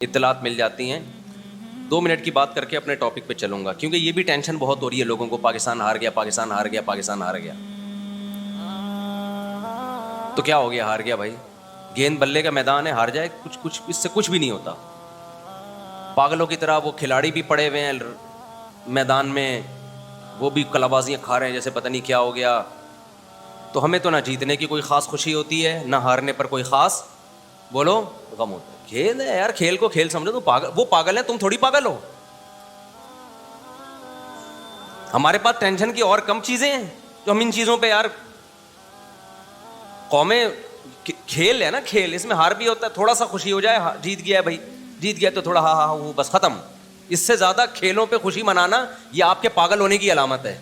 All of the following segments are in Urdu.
اطلاعات مل جاتی ہیں. 2 منٹ کی بات کر کے اپنے ٹاپک پہ چلوں گا کیونکہ یہ بھی ٹینشن بہت ہو رہی ہے لوگوں کو. پاکستان ہار گیا, پاکستان ہار گیا, پاکستان ہار گیا. تو کیا ہو گیا ہار گیا بھائی؟ گیند بلے کا میدان ہے, ہار جائے کچھ اس سے کچھ بھی نہیں ہوتا. پاگلوں کی طرح وہ کھلاڑی بھی پڑے ہوئے ہیں میدان میں, وہ بھی کلابازیاں کھا رہے ہیں جیسے پتہ نہیں کیا ہو گیا. تو ہمیں تو نہ جیتنے کی کوئی خاص خوشی ہوتی ہے, نہ ہارنے پر کوئی خاص بولو غم ہوتا ہے. کھیل ہے یار, کھیل کو کھیل سمجھو. تو پاگل, وہ پاگل ہیں, تم تھوڑی پاگل ہو. ہمارے پاس ٹینشن کی اور کم چیزیں ہیں جو ہم ان چیزوں پہ یار. قومیں کھیل ہے نا, کھیل, اس میں ہار بھی ہوتا ہے. تھوڑا سا خوشی ہو جائے, جیت گیا بھائی, جیت گیا تو تھوڑا ہاں ہاں وہ بس ختم. اس سے زیادہ کھیلوں پہ خوشی منانا یہ آپ کے پاگل ہونے کی علامت ہے.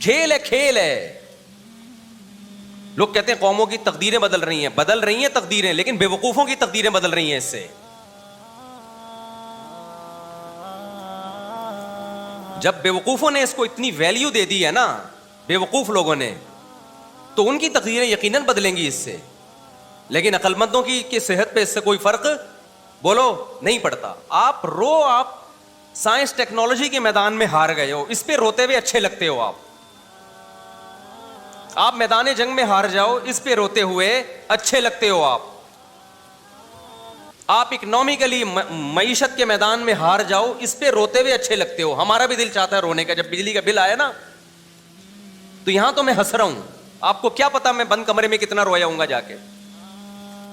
کھیل ہے, کھیل ہے. لوگ کہتے ہیں قوموں کی تقدیریں بدل رہی ہیں تقدیریں, لیکن بے وقوفوں کی تقدیریں بدل رہی ہیں اس سے. جب بے وقوفوں نے اس کو اتنی ویلیو دے دی ہے نا, بے وقوف لوگوں نے, تو ان کی تقدیریں یقیناً بدلیں گی اس سے. لیکن عقل مندوں کی صحت پہ اس سے کوئی فرق بولو نہیں پڑتا. آپ سائنس ٹیکنالوجی کے میدان میں ہار گئے ہو, اس پہ روتے ہوئے اچھے لگتے ہو. آپ میدان جنگ میں ہار جاؤ, اس پہ روتے ہوئے اچھے لگتے ہو. آپ اکنامکلی معیشت کے میدان میں ہار جاؤ, اس پہ روتے ہوئے اچھے لگتے ہو. ہمارا بھی دل چاہتا ہے رونے کا. جب بجلی کا بل آیا نا تو یہاں تو میں ہنس رہا ہوں, آپ کو کیا پتا میں بند کمرے میں کتنا رویا ہوں گا جا کے.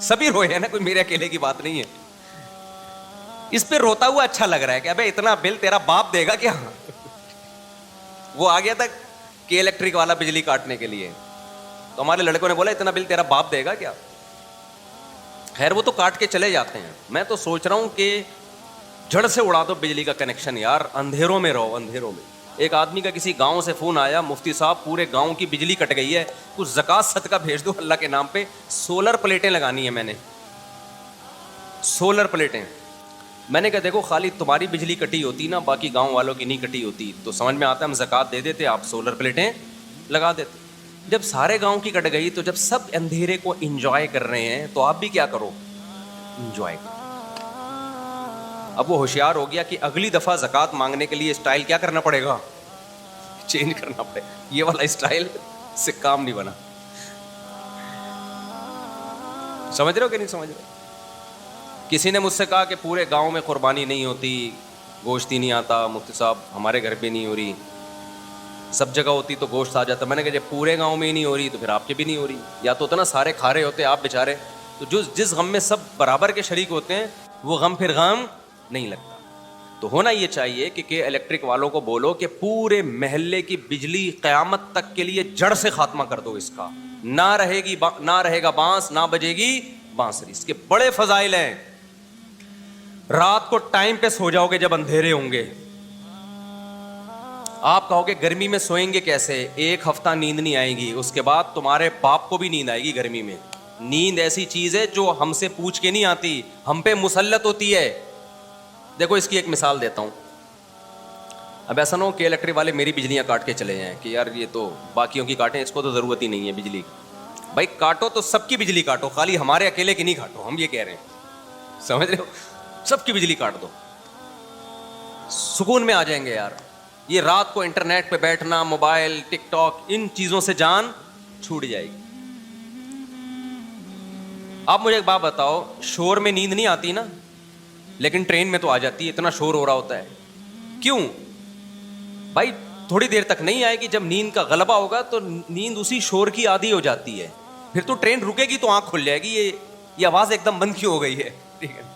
سبھی روئے ہیں نا, کوئی میرے اکیلے کی بات نہیں ہے. اس پہ روتا ہوا اچھا لگ رہا ہے کہ ابے اتنا بل تیرا باپ دے گا کیا. وہ آ گیا تھا کہ الیکٹرک والا بجلی کاٹنے کے لیے, تو ہمارے لڑکوں نے بولا اتنا بل تیرا باپ دے گا کیا. خیر وہ تو کاٹ کے چلے جاتے ہیں. میں تو سوچ رہا ہوں کہ جڑ سے اڑا دو بجلی کا کنیکشن یار, اندھیروں میں رہو, اندھیروں میں. ایک آدمی کا کسی گاؤں سے فون آیا, مفتی صاحب پورے گاؤں کی بجلی کٹ گئی ہے, کچھ زکوٰۃ صدقہ بھیج دو اللہ کے نام پہ. سولر پلیٹیں لگانی ہیں میں نے, سولر پلیٹیں. میں نے کہا دیکھو خالی تمہاری بجلی کٹی ہوتی نا, باقی گاؤں والوں کی نہیں کٹی ہوتی تو سمجھ میں آتا ہے ہم زکوٰۃ دے دیتے, آپ سولر پلیٹیں لگا دیتے. جب سارے گاؤں کی کٹ گئی تو جب سب اندھیرے کو انجوائے کر رہے ہیں تو آپ بھی کیا کرو, انجوائے کرو. اب وہ ہوشیار ہو گیا کہ اگلی دفعہ زکوٰۃ مانگنے کے لیے اسٹائل کیا کرنا پڑے گا, چینج کرنا پڑے. یہ والا اسٹائل سے کام نہیں بنا. سمجھ رہے ہو کہ نہیں سمجھ رہے؟ کسی نے مجھ سے کہا کہ پورے گاؤں میں قربانی نہیں ہوتی, گوشت ہی نہیں آتا. مفتی صاحب ہمارے گھر پہ نہیں ہو رہی, سب جگہ ہوتی تو گوشت آ جاتا. میں نے کہا جب پورے گاؤں میں ہی نہیں ہو رہی تو پھر آپ کے بھی نہیں ہو رہی. یا تو اتنا سارے کھا رہے ہوتے آپ بیچارے, تو جس غم میں سب برابر کے شریک ہوتے ہیں وہ غم پھر غم نہیں لگتا. تو ہونا یہ چاہیے کہ الیکٹرک والوں کو بولو کہ پورے محلے کی بجلی قیامت تک کے لیے جڑ سے خاتمہ کر دو اس کا. نہ رہے گا بانس, نہ بجے گی بانسری. اس کے بڑے فضائل ہیں. رات کو ٹائم پہ سو جاؤ گے جب اندھیرے ہوں گے. آپ کہو گے گرمی میں سوئیں گے کیسے, 1 ہفتہ نیند نہیں آئے گی, اس کے بعد تمہارے باپ کو بھی نیند آئے گی. گرمی میں نیند ایسی چیز ہے جو ہم سے پوچھ کے نہیں آتی, ہم پہ مسلط ہوتی ہے. دیکھو اس کی ایک مثال دیتا ہوں. اب ایسا نہ ہو کہ الیکٹرک والے میری بجلیاں کاٹ کے چلے جائیں کہ یار یہ تو باقیوں کی کاٹیں, اس کو تو ضرورت ہی نہیں ہے بجلی کی. بھائی کاٹو تو سب کی بجلی کاٹو, خالی ہمارے اکیلے کی نہیں کاٹو. ہم یہ کہہ رہے ہیں, سمجھ رہے ہو, سب کی بجلی کاٹ دو, سکون میں آ جائیں گے یار. یہ رات کو انٹرنیٹ پہ بیٹھنا, موبائل, ٹک ٹاک, ان چیزوں سے جان چھوٹ جائے گی. آپ مجھے ایک بات بتاؤ, شور میں نیند نہیں آتی نا, لیکن ٹرین میں تو آ جاتی ہے, اتنا شور ہو رہا ہوتا ہے. کیوں بھائی؟ تھوڑی دیر تک نہیں آئے گی, جب نیند کا غلبہ ہوگا تو نیند اسی شور کی عادی ہو جاتی ہے. پھر تو ٹرین رکے گی تو آنکھ کھل جائے گی, یہ آواز ایک دم بند کیوں ہو گئی ہے. ٹھیک ہے,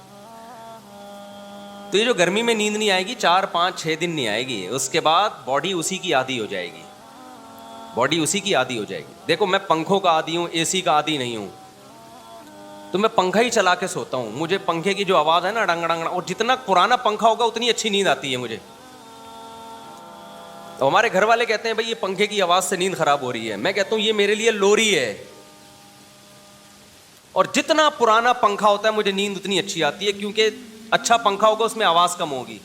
تو یہ جو گرمی میں نیند نہیں آئے گی 4 5 6 دن نہیں آئے گی, اس کے بعد باڈی اسی کی عادی ہو جائے گی. باڈی اسی کی عادی ہو جائے گی. دیکھو میں پنکھوں کا عادی ہوں, اے سی کا عادی نہیں ہوں, تو میں پنکھا ہی چلا کے سوتا ہوں. مجھے پنکھے کی جو آواز ہے نا ڈنگ ڈنگ, اور جتنا پرانا پنکھا ہوگا اتنی اچھی نیند آتی ہے مجھے. تو ہمارے گھر والے کہتے ہیں بھائی یہ پنکھے کی آواز سے نیند خراب ہو رہی ہے. میں کہتا ہوں یہ میرے لیے لوری ہے, اور جتنا پرانا پنکھا ہوتا ہے مجھے نیند اتنی اچھی آتی ہے, کیونکہ اچھا پنکھا ہوگا اس میں آواز کم ہوگی.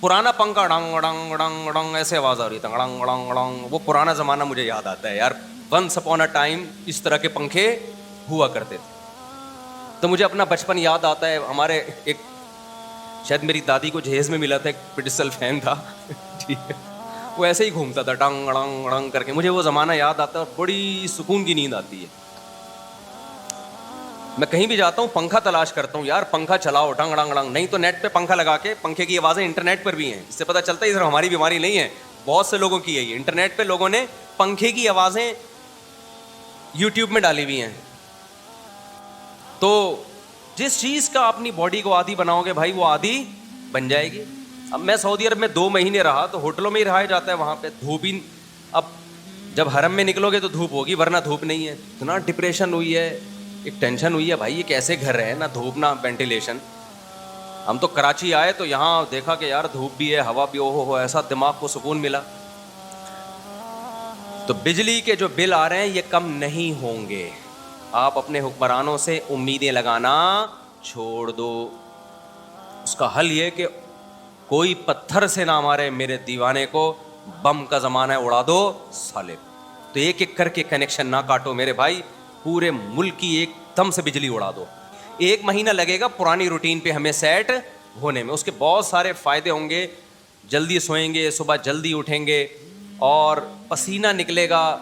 پرانا پنکھا ڈنگ ڈنگ ڈنگ ڈنگ ایسے آواز آ رہی تھی, ڈنگ ڈنگ ڈنگ. وہ پرانا زمانہ مجھے یاد آتا ہے یار, ونس اپون اے ٹائم اس طرح کے پنکھے ہوا کرتے تھے. تو مجھے اپنا بچپن یاد آتا ہے. ہمارے ایک شاید میری دادی کو جہیز میں ملا تھا، ایک پیڈسٹل فین تھا ٹھیک ہے، وہ ایسے ہی گھومتا تھا ڈنگ ڈنگ ڈنگ کر کے. مجھے وہ زمانہ یاد آتا ہے اور بڑی سکون کی نیند آتی ہے. میں کہیں بھی جاتا ہوں پنکھا تلاش کرتا ہوں، یار پنکھا چلاؤ ڈنگ ڈنگ ڈنگ، نہیں تو نیٹ پہ پنکھا لگا کے پنکھے کی آوازیں انٹرنیٹ پر بھی ہیں. اس سے پتہ چلتا ہے صرف ہماری بیماری نہیں ہے، بہت سے لوگوں کی ہے یہ. انٹرنیٹ پہ لوگوں نے پنکھے کی آوازیں یوٹیوب میں ڈالی ہوئی ہیں. تو جس چیز کا اپنی باڈی کو عادی بناؤ گے بھائی وہ عادی بن جائے گی. اب میں سعودی عرب میں 2 مہینے رہا تو ہوٹلوں میں ہی رہا جاتا ہے، وہاں پہ دھوپ ہی. اب جب حرم میں نکلو گے تو دھوپ ہوگی ورنہ دھوپ نہیں ہے. اتنا ڈپریشن ہوئی ہے، ایک ٹینشن ہوئی ہے بھائی یہ کیسے گھر ہے، نہ دھوپ نہ وینٹیلیشن. ہم تو کراچی آئے تو یہاں دیکھا کہ یار دھوپ بھی ہے ہوا بھی ہو ایسا دماغ کو سکون ملا. تو بجلی کے جو بل آ رہے ہیں یہ کم نہیں ہوں گے. آپ اپنے حکمرانوں سے امیدیں لگانا چھوڑ دو. اس کا حل یہ کہ کوئی پتھر سے نہ مارے میرے دیوانے کو، بم کا زمانہ ہے اڑا دو سالے. تو ایک ایک کر کے کنیکشن نہ کاٹو میرے بھائی، پورے ملک کی ایک دم سے بجلی اڑا دو. 1 مہینہ لگے گا پرانی روٹین پہ ہمیں سیٹ ہونے میں. اس کے بہت سارے فائدے ہوں گے. جلدی سوئیں گے، صبح جلدی اٹھیں گے اور پسینہ نکلے گا.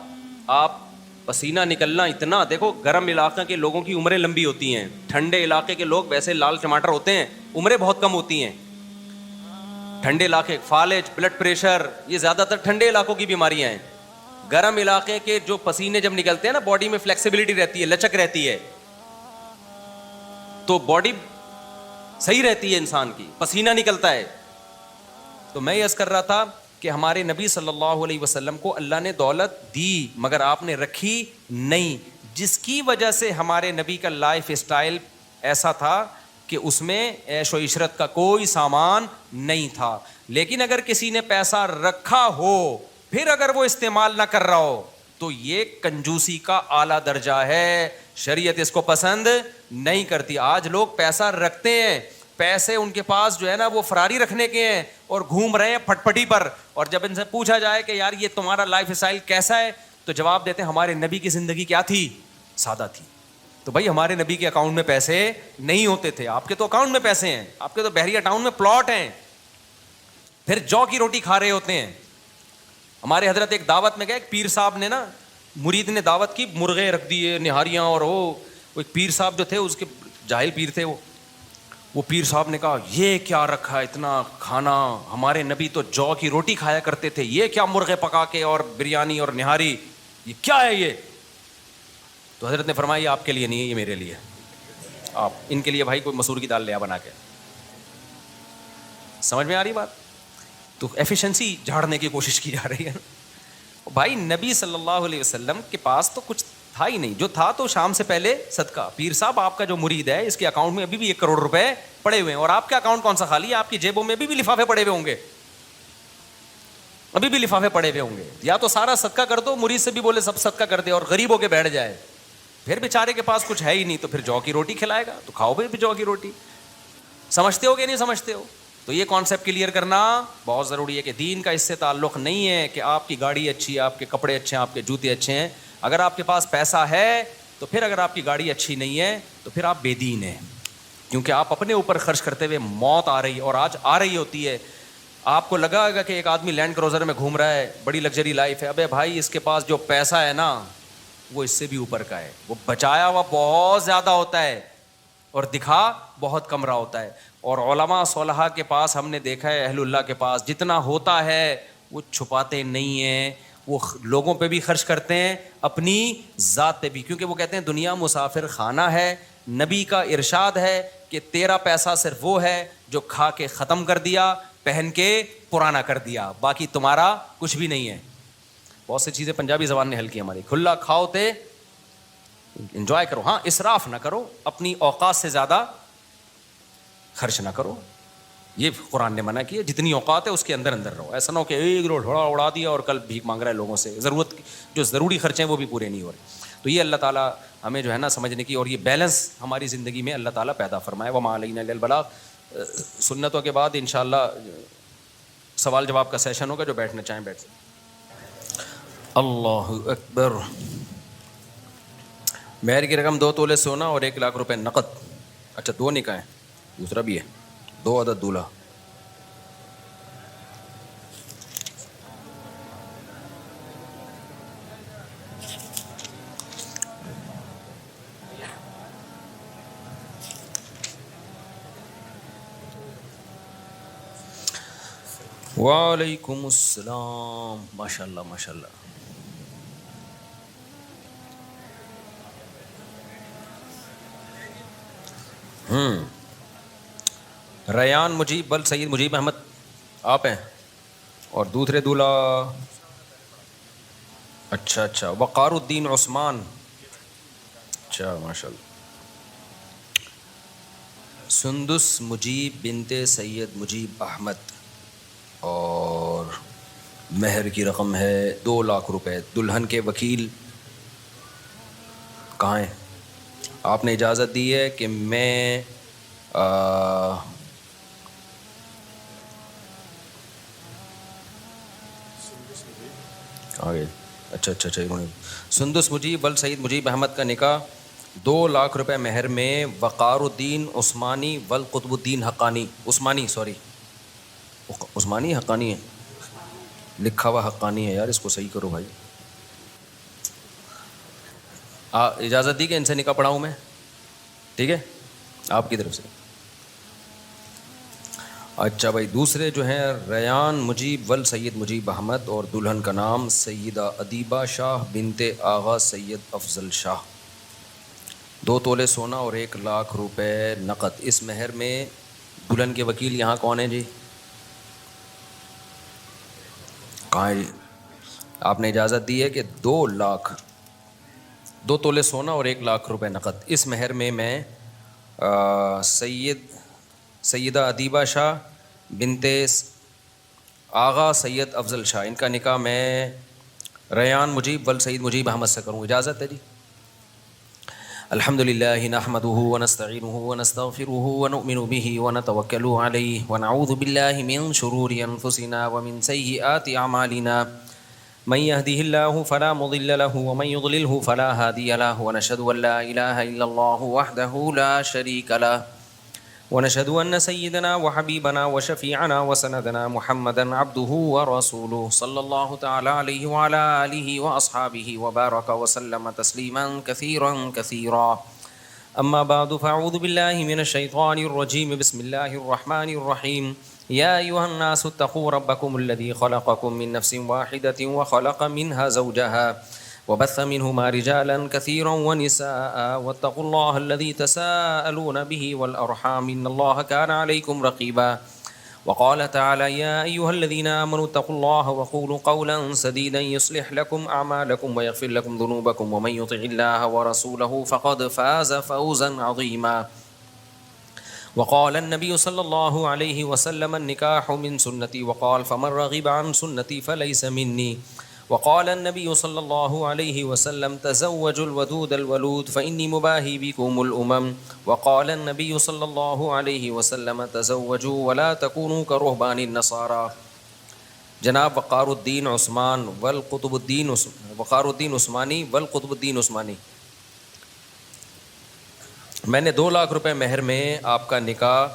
آپ پسینہ نکلنا اتنا دیکھو، گرم علاقے کے لوگوں کی عمریں لمبی ہوتی ہیں، ٹھنڈے علاقے کے لوگ ویسے لال ٹماٹر ہوتے ہیں عمریں بہت کم ہوتی ہیں. ٹھنڈے علاقے فالج، بلڈ پریشر، یہ زیادہ تر ٹھنڈے علاقوں کی بیماریاں ہیں. گرم علاقے کے جو پسینے جب نکلتے ہیں نا باڈی میں فلیکسیبلٹی رہتی ہے، لچک رہتی ہے، تو باڈی صحیح رہتی ہے انسان کی، پسینہ نکلتا ہے. تو میں یہ عرض کر رہا تھا کہ ہمارے نبی صلی اللہ علیہ وسلم کو اللہ نے دولت دی مگر آپ نے رکھی نہیں، جس کی وجہ سے ہمارے نبی کا لائف اسٹائل ایسا تھا کہ اس میں عیش و عشرت کا کوئی سامان نہیں تھا. لیکن اگر کسی نے پیسہ رکھا ہو پھر اگر وہ استعمال نہ کر رہا ہو تو یہ کنجوسی کا اعلیٰ درجہ ہے، شریعت اس کو پسند نہیں کرتی. آج لوگ پیسہ رکھتے ہیں، پیسے ان کے پاس جو ہے نا وہ فراری رکھنے کے ہیں اور گھوم رہے ہیں پھٹ پٹی پر، اور جب ان سے پوچھا جائے کہ یار یہ تمہارا لائف اسٹائل کیسا ہے تو جواب دیتے ہیں ہمارے نبی کی زندگی کیا تھی، سادہ تھی. تو بھائی ہمارے نبی کے اکاؤنٹ میں پیسے نہیں ہوتے تھے، آپ کے تو اکاؤنٹ میں پیسے ہیں، آپ کے تو بحریہ ٹاؤن میں پلاٹ ہیں، پھر جو کی روٹی کھا رہے ہوتے ہیں. ہمارے حضرت ایک دعوت میں گئے، ایک پیر صاحب نے نا، مرید نے دعوت کی، مرغے رکھ دیے، نہاریاں، اور وہ ایک پیر صاحب جو تھے اس کے جاہل پیر تھے، وہ پیر صاحب نے کہا یہ کیا رکھا اتنا کھانا، ہمارے نبی تو جو کی روٹی کھایا کرتے تھے، یہ کیا مرغے پکا کے اور بریانی اور نہاری، یہ کیا ہے یہ؟ تو حضرت نے فرمایا یہ آپ کے لیے نہیں ہے، یہ میرے لیے. آپ ان کے لیے بھائی کوئی مسور کی دال لے آ بنا کے. سمجھ میں آ رہی بات؟ تو ایفیشنسی جھاڑنے کی کوشش کی جا رہی ہے. بھائی نبی صلی اللہ علیہ وسلم کے پاس تو کچھ تھا ہی نہیں، جو تھا تو شام سے پہلے صدقہ. پیر صاحب آپ کا جو مرید ہے اس کے اکاؤنٹ میں ابھی بھی 1 کروڑ روپے پڑے ہوئے ہیں، اور آپ کا اکاؤنٹ کون سا خالی ہے؟ آپ کی جیبوں میں ابھی بھی لفافے پڑے ہوئے ہوں گے، ابھی بھی لفافے پڑے ہوئے ہوں گے. یا تو سارا صدقہ کر دو، مرید سے بھی بولے سب صدقہ کر دے اور غریب ہو کے بیٹھ جائے. پھر بیچارے کے پاس کچھ ہے ہی نہیں تو پھر جو کی روٹی کھلائے گا، تو کھاؤ بھی جو کی روٹی. سمجھتے ہو کہ نہیں سمجھتے ہو؟ تو یہ کانسیپٹ کلیئر کرنا بہت ضروری ہے کہ دین کا اس سے تعلق نہیں ہے کہ آپ کی گاڑی اچھی ہے، آپ کے کپڑے اچھے ہیں، آپ کے جوتے اچھے ہیں. اگر آپ کے پاس پیسہ ہے تو پھر اگر آپ کی گاڑی اچھی نہیں ہے تو پھر آپ بے دین ہیں، کیونکہ آپ اپنے اوپر خرچ کرتے ہوئے موت آ رہی، اور آج آ رہی ہوتی ہے. آپ کو لگا ہوگا کہ ایک آدمی لینڈ کروزر میں گھوم رہا ہے، بڑی لگژری لائف ہے. ابے بھائی اس کے پاس جو پیسہ ہے نا وہ اس سے بھی اوپر کا ہے، وہ بچایا ہوا بہت زیادہ ہوتا ہے اور دکھا بہت کم رہا ہوتا ہے. اور علماء صالحہ کے پاس ہم نے دیکھا ہے، اہل اللہ کے پاس جتنا ہوتا ہے وہ چھپاتے نہیں ہیں، وہ لوگوں پہ بھی خرچ کرتے ہیں، اپنی ذات پہ بھی، کیونکہ وہ کہتے ہیں دنیا مسافر خانہ ہے. نبی کا ارشاد ہے کہ تیرا پیسہ صرف وہ ہے جو کھا کے ختم کر دیا، پہن کے پرانا کر دیا، باقی تمہارا کچھ بھی نہیں ہے. بہت سی چیزیں پنجابی زبان نے حل کی ہماری. کھلا کھاؤ تے انجوائے کرو، ہاں اسراف نہ کرو، اپنی اوقات سے زیادہ خرچ نہ کرو. یہ قرآن نے منع کیا، جتنی اوقات ہے اس کے اندر اندر رہو. ایسا نہ ہو کہ ایک روڑا اڑا دیا اور کل بھیک مانگ رہا ہے لوگوں سے، ضرورت جو ضروری خرچے ہیں وہ بھی پورے نہیں ہو رہے. تو یہ اللہ تعالیٰ ہمیں جو ہے نا سمجھنے کی اور یہ بیلنس ہماری زندگی میں اللہ تعالیٰ پیدا فرمائے. وما علینا الا البلاغ. سنتوں کے بعد انشاءاللہ سوال جواب کا سیشن ہوگا، جو بیٹھنا چاہیں بیٹھ سکیں. اللہ اکبر. مہر کی رقم 2 تولے سونا اور 1 لاکھ روپے نقد. اچھا 2 نکاح ہیں، دوسرا بھی ہے. 2 عدد دولہا. وعلیکم السلام. ماشاء اللہ ماشاء اللہ. ریان مجیب بل سید مجیب احمد آپ ہیں, اور دوسرے دولہا اچھا وقار الدین عثمان. اچھا ماشاء اللہ. سندس مجیب بنت سید مجیب احمد, اور مہر کی رقم ہے 2 لاکھ روپے. دلہن کے وکیل کہاں ہیں؟ آپ نے اجازت دی ہے کہ میں آگے اچھا انہوں نے سندس مجیب ول سعید مجیب احمد کا نکاح 2 لاکھ روپے مہر میں وقار الدین عثمانی ول قطب الدین حقانی. عثمانی حقانی ہے, لکھا ہوا حقانی ہے یار, اس کو صحیح کرو بھائی. اجازت دی کہ ان سے نکاح پڑھاؤں میں, ٹھیک ہے آپ کی طرف سے. اچھا بھائی, دوسرے جو ہیں ریان مجیب ول سید مجیب احمد, اور دلہن کا نام سیدہ ادیبہ شاہ بنت آغا سید افضل شاہ. 2 تولے سونا اور 1 لاکھ روپے نقد. اس مہر میں دلہن کے وکیل یہاں کون ہیں جی؟ کہاں ہے جی؟ آپ نے اجازت دی ہے کہ 2 تولے سونا اور 1 لاکھ روپے نقد. اس مہر میں سیدہ ادیبہ شاہ بنت آغا سید افضل شاہ, ان کا نکاح میں ریان مجیب ول سعید مجیب احمد سے کروں. اجازت ہے جی؟ الحمد للہ نحمده ونستعینه ونستغفره ونؤمن به ونتوکل علیہ ونعوذ باللہ من شرور انفسنا ومن سیئات اعمالنا من يهده الله فلا مضل له ومن يضلله فلا هادي له ونشهد ان لا اله الا الله وحده لا شريك له ونشهد ان سيدنا وحبيبنا وشفيعنا وسندنا محمدا عبده ورسوله صلى الله تعالى عليه وعلى اله واصحابه وبارك وسلم تسليما كثيرا. اما بعد فاعوذ بالله من الشيطان الرجيم. بسم الله الرحمن الرحيم. يا ايها الناس اتقوا ربكم الذي خلقكم من نفس واحدة وخلق منها زوجها وبث منهما رجالا كثيرا ونساء واتقوا الله الذي تساءلون به والأرحام إن الله كان عليكم رقيبا. وقال تعالى يا أيها الذين آمنوا اتقوا الله وقولوا قولا سديدا يصلح لكم أعمالكم ويغفر لكم ذنوبكم ومن يطع الله ورسوله فقد فاز فوزا عظيما. وقال النبي صلى الله عليه وسلم النكاح من سنتي وقال فمن رغب عن سنتي فليس مني. وقال النبي صلى الله عليه وسلم تزوجوا الودود الولود فإني مباهي بكم الأمم. وقال النبي صلى الله عليه وسلم تزوجوا ولا تكونوا كرهبان النصارى. جناب وقار الدین عثمان والقطب الدین وقار الدین عثمانی والقطب الدین عثمانی، میں نے 2 لاکھ روپے مہر میں آپ کا نکاح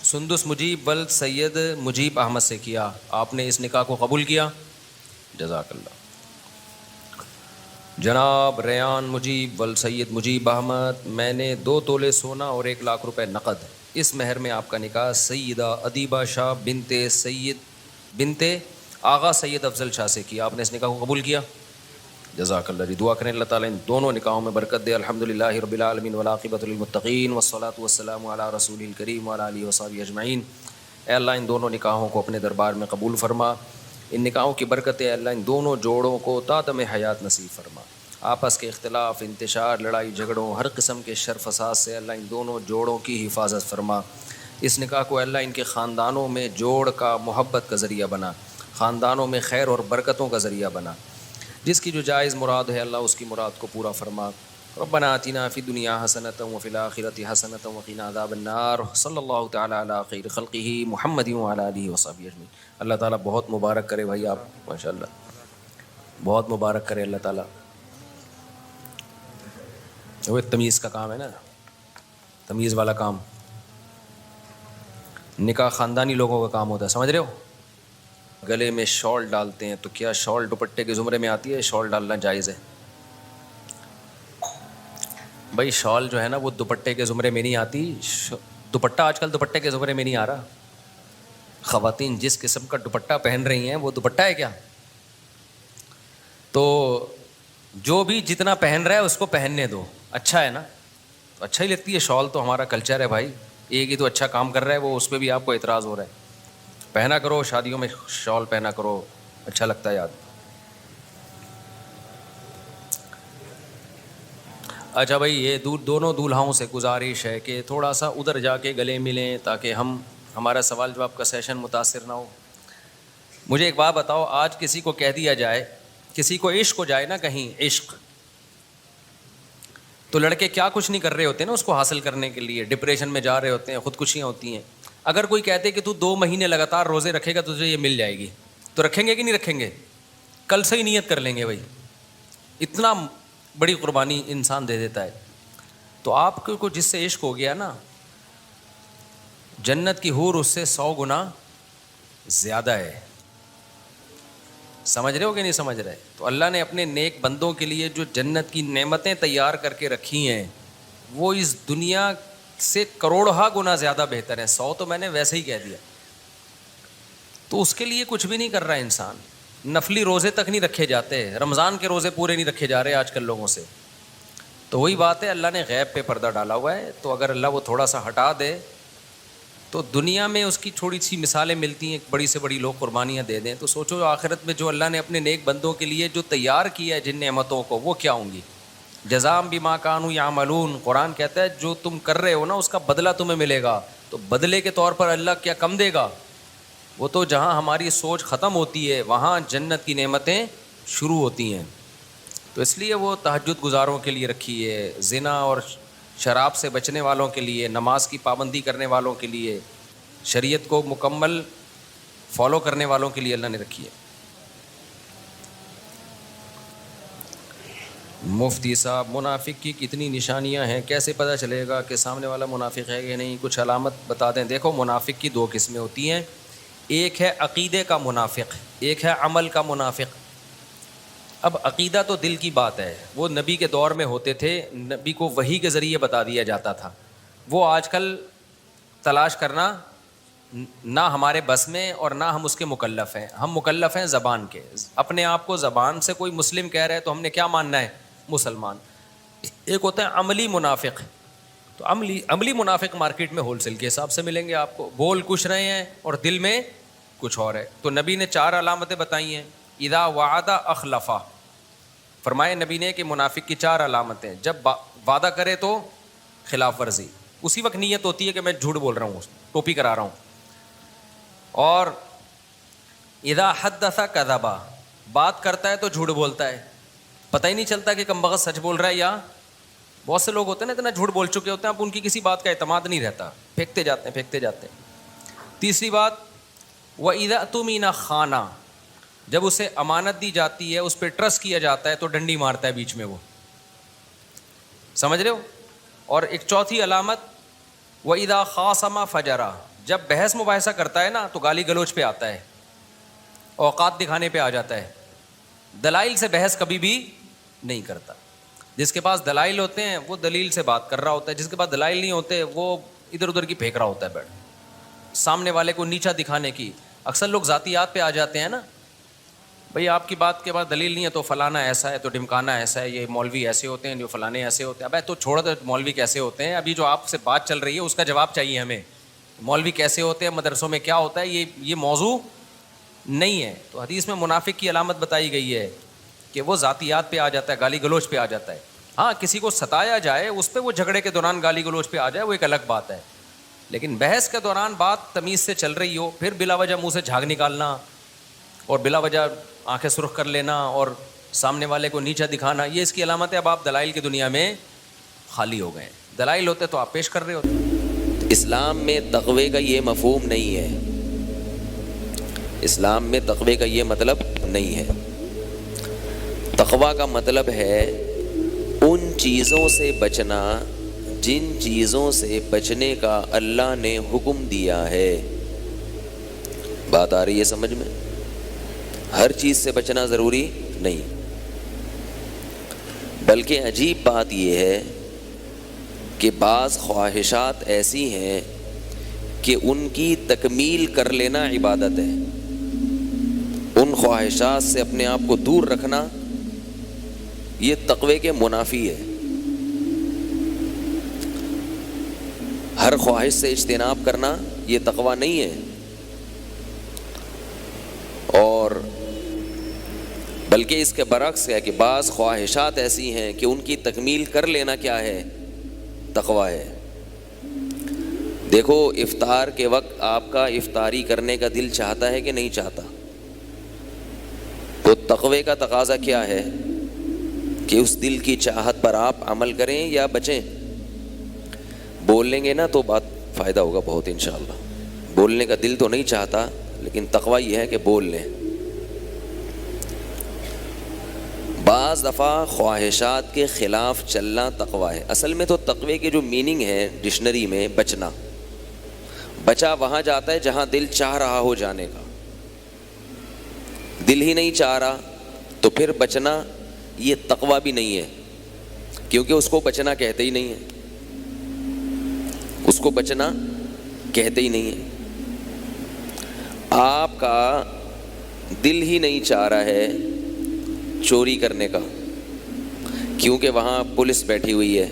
سندس مجیب ول سید مجیب احمد سے کیا. آپ نے اس نکاح کو قبول کیا؟ جزاک اللہ. جناب ریان مجیب ول سید مجیب احمد، میں نے 2 تولے سونا اور 1 لاکھ روپے نقد، اس مہر میں آپ کا نکاح سیدہ ادیبہ شاہ بنت آغا سید افضل شاہ سے کیا. آپ نے اس نکاح کو قبول کیا؟ جزاک اللہ جی. دعا کریں اللہ تعالیٰ ان دونوں نکاحوں میں برکت دے. الحمدللہ رب العالمین والعاقبۃ للمتقین والصلاۃ والسلام علی رسول الکریم وعلی آلہ وصحبہ اجمعین. اے اللہ ان دونوں نکاحوں کو اپنے دربار میں قبول فرما. ان نکاحوں کی برکت اے اللہ ان دونوں جوڑوں کو تادم حیات نصیب فرما. آپس کے اختلاف، انتشار، لڑائی جھگڑوں، ہر قسم کے شر فساد سے اللہ ان دونوں جوڑوں کی حفاظت فرما. اس نکاح کو اللہ ان کے خاندانوں میں جوڑ کا، محبت کا ذریعہ بنا، خاندانوں میں خیر اور برکتوں کا ذریعہ بنا. جس کی جو جائز مراد ہے اللہ اس کی مراد کو پورا فرما. ربنا آتنا فی الدنیا حسنۃ وفی الآخرۃ حسنۃ وقنا عذاب النار. صلی اللہ تعالی علی خیر خلقہ محمد وعلی آلہ وصحبہ اجمعین. اللہ تعالیٰ بہت مبارک کرے بھائی، آپ ماشاءاللہ بہت مبارک کرے اللہ تعالیٰ. وہ تمیز کا کام ہے نا، تمیز والا کام. نکاح خاندانی لوگوں کا کام ہوتا ہے, سمجھ رہے ہو. گلے میں شال ڈالتے ہیں, تو کیا شال دوپٹے کے زمرے میں آتی ہے؟ شال ڈالنا جائز ہے بھائی. شال جو ہے نا وہ دوپٹے کے زمرے میں نہیں آتی. دوپٹہ آج کل دوپٹے کے زمرے میں نہیں آ رہا. خواتین جس قسم کا دوپٹہ پہن رہی ہیں وہ دوپٹہ ہے کیا؟ تو جو بھی جتنا پہن رہا ہے اس کو پہننے دو, اچھا ہے نا, تو اچھا ہی لگتی ہے. شال تو ہمارا کلچر ہے بھائی. ایک ہی تو اچھا کام کر رہا ہے وہ, اس پہ بھی آپ کو اعتراض ہو رہا ہے. پہنا کرو, شادیوں میں شال پہنا کرو, اچھا لگتا ہے یاد. اچھا بھائی, یہ دونوں دولہاؤں سے گزارش ہے کہ تھوڑا سا ادھر جا کے گلے ملیں تاکہ ہمارا سوال جواب کا سیشن متاثر نہ ہو. مجھے ایک بات بتاؤ, آج کسی کو کہہ دیا جائے, کسی کو عشق ہو جائے نا کہیں عشق, تو لڑکے کیا کچھ نہیں کر رہے ہوتے نا اس کو حاصل کرنے کے لیے, ڈپریشن میں جا رہے ہوتے ہیں, خودکشیاں ہوتی ہیں. اگر کوئی کہتے کہ تو 2 مہینے لگاتار روزے رکھے گا تو تجھے یہ مل جائے گی, تو رکھیں گے کہ نہیں رکھیں گے؟ کل سے ہی نیت کر لیں گے بھائی. اتنا بڑی قربانی انسان دے دیتا ہے. تو آپ کو جس سے عشق ہو گیا نا, جنت کی حور اس سے 100 گنا زیادہ ہے. سمجھ رہے ہو کہ نہیں سمجھ رہے؟ تو اللہ نے اپنے نیک بندوں کے لیے جو جنت کی نعمتیں تیار کر کے رکھی ہیں وہ اس دنیا سے کروڑہا گنا زیادہ بہتر ہے. 100 تو میں نے ویسے ہی کہہ دیا. تو اس کے لیے کچھ بھی نہیں کر رہا انسان. نفلی روزے تک نہیں رکھے جاتے, رمضان کے روزے پورے نہیں رکھے جا رہے آج کل لوگوں سے. تو وہی بات ہے, اللہ نے غیب پہ پردہ ڈالا ہوا ہے. تو اگر اللہ وہ تھوڑا سا ہٹا دے تو دنیا میں اس کی تھوڑی سی مثالیں ملتی ہیں, بڑی سے بڑی لوگ قربانیاں دے دیں. تو سوچو آخرت میں جو اللہ نے اپنے نیک بندوں کے لیے جو تیار کیا ہے جن نعمتوں کو, وہ کیا ہوں گی. جزام بما کانوا یعملون, قرآن کہتا ہے جو تم کر رہے ہو نا اس کا بدلہ تمہیں ملے گا. تو بدلے کے طور پر اللہ کیا کم دے گا؟ وہ تو جہاں ہماری سوچ ختم ہوتی ہے وہاں جنت کی نعمتیں شروع ہوتی ہیں. تو اس لیے وہ تہجد گزاروں کے لیے رکھی ہے, زنا اور شراب سے بچنے والوں کے لیے, نماز کی پابندی کرنے والوں کے لیے, شریعت کو مکمل فالو کرنے والوں کے لیے اللہ نے رکھی ہے. مفتی صاحب, منافق کی کتنی نشانیاں ہیں, کیسے پتہ چلے گا کہ سامنے والا منافق ہے کہ نہیں؟ کچھ علامت بتا دیں. دیکھو, منافق کی 2 قسمیں ہوتی ہیں. ایک ہے عقیدے کا منافق, ایک ہے عمل کا منافق. اب عقیدہ تو دل کی بات ہے, وہ نبی کے دور میں ہوتے تھے, نبی کو وحی کے ذریعے بتا دیا جاتا تھا. وہ آج کل تلاش کرنا نہ ہمارے بس میں اور نہ ہم اس کے مکلف ہیں. ہم مکلف ہیں زبان کے. اپنے آپ کو زبان سے کوئی مسلم کہہ رہے ہے تو ہم نے کیا ماننا ہے؟ مسلمان. ایک ہوتا ہے عملی منافق. تو عملی منافق مارکیٹ میں ہول سیل کے حساب سے ملیں گے آپ کو. بول کچھ رہے ہیں اور دل میں کچھ اور ہے. تو نبی نے 4 علامتیں بتائی ہیں. اذا وعد اخلفا, فرمائے نبی نے کہ منافق کی 4 علامتیں. جب وعدہ کرے تو خلاف ورزی, اسی وقت نیت ہوتی ہے کہ میں جھوٹ بول رہا ہوں, ٹوپی کرا رہا ہوں. اور اذا حدث کذبا, بات کرتا ہے تو جھوٹ بولتا ہے, پتہ ہی نہیں چلتا کہ کم بخت سچ بول رہا ہے. یا بہت سے لوگ ہوتے ہیں نا اتنا جھوٹ بول چکے ہوتے ہیں اب ان کی کسی بات کا اعتماد نہیں رہتا, پھینکتے جاتے ہیں. تیسری بات, وَإِذَا اؤْتُمِنَ خَانَ, جب اسے امانت دی جاتی ہے, اس پہ ٹرسٹ کیا جاتا ہے تو ڈنڈی مارتا ہے بیچ میں وہ. سمجھ رہے ہو؟ اور ایک چوتھی علامت, وَإِذَا خَاصَمَ فَجَرَ, جب بحث مباحثہ کرتا ہے نا تو گالی گلوچ پہ آتا ہے, اوقات دکھانے پہ آ جاتا ہے. دلائل سے بحث کبھی بھی نہیں کرتا. جس کے پاس دلائل ہوتے ہیں وہ دلیل سے بات کر رہا ہوتا ہے, جس کے پاس دلائل نہیں ہوتے وہ ادھر ادھر کی پھینک رہا ہوتا ہے بیٹھ, سامنے والے کو نیچا دکھانے کی. اکثر لوگ ذاتیات پہ آ جاتے ہیں نا, بھئی آپ کی بات کے بعد دلیل نہیں ہے تو فلانا ایسا ہے, تو ڈھمکانا ایسا ہے, یہ مولوی ایسے ہوتے ہیں, جو فلانے ایسے ہوتے ہیں. ابے تو چھوڑو, تو مولوی کیسے ہوتے ہیں, ابھی جو آپ سے بات چل رہی ہے اس کا جواب چاہیے ہمیں. مولوی کیسے ہوتے ہیں, مدرسوں میں کیا ہوتا ہے, یہ موضوع نہیں ہے. تو حدیث میں منافق کی علامت بتائی گئی ہے کہ وہ ذاتیات پہ آ جاتا ہے, گالی گلوچ پہ آ جاتا ہے. ہاں, کسی کو ستایا جائے اس پہ وہ جھگڑے کے دوران گالی گلوچ پہ آ جائے وہ ایک الگ بات ہے, لیکن بحث کے دوران بات تمیز سے چل رہی ہو پھر بلا وجہ منہ سے جھاگ نکالنا اور بلا وجہ آنکھیں سرخ کر لینا اور سامنے والے کو نیچا دکھانا, یہ اس کی علامت ہے. اب آپ دلائل کی دنیا میں خالی ہو گئے. دلائل ہوتے تو آپ پیش کر رہے ہوتے. اسلام میں تقوی کا یہ مفہوم نہیں ہے. اسلام میں تقوی کا یہ مطلب نہیں ہے. تقوی کا مطلب ہے ان چیزوں سے بچنا جن چیزوں سے بچنے کا اللہ نے حکم دیا ہے. بات آ رہی ہے سمجھ میں؟ ہر چیز سے بچنا ضروری نہیں، بلکہ عجیب بات یہ ہے کہ بعض خواہشات ایسی ہیں کہ ان کی تکمیل کر لینا عبادت ہے. ان خواہشات سے اپنے آپ کو دور رکھنا یہ تقوی کے منافی ہے. ہر خواہش سے اجتناب کرنا یہ تقوی نہیں ہے، اور بلکہ اس کے برعکس ہے کہ بعض خواہشات ایسی ہیں کہ ان کی تکمیل کر لینا کیا ہے؟ تقوی ہے. دیکھو افطار کے وقت آپ کا افطاری کرنے کا دل چاہتا ہے کہ نہیں چاہتا؟ تو تقوی کا تقاضا کیا ہے کہ اس دل کی چاہت پر آپ عمل کریں یا بچیں. بول لیں گے نا تو بات فائدہ ہوگا بہت انشاءاللہ. بولنے کا دل تو نہیں چاہتا، لیکن تقوی یہ ہے کہ بول لیں. بعض دفعہ خواہشات کے خلاف چلنا تقوی ہے. اصل میں تو تقوی کے جو میننگ ہے ڈکشنری میں بچنا، بچا وہاں جاتا ہے جہاں دل چاہ رہا ہو جانے کا. دل ہی نہیں چاہ رہا تو پھر بچنا یہ تقوی بھی نہیں ہے، کیونکہ اس کو بچنا کہتے ہی نہیں ہے. اس کو بچنا کہتے ہی نہیں ہے. آپ کا دل ہی نہیں چاہ رہا ہے چوری کرنے کا، کیونکہ وہاں پولیس بیٹھی ہوئی ہے.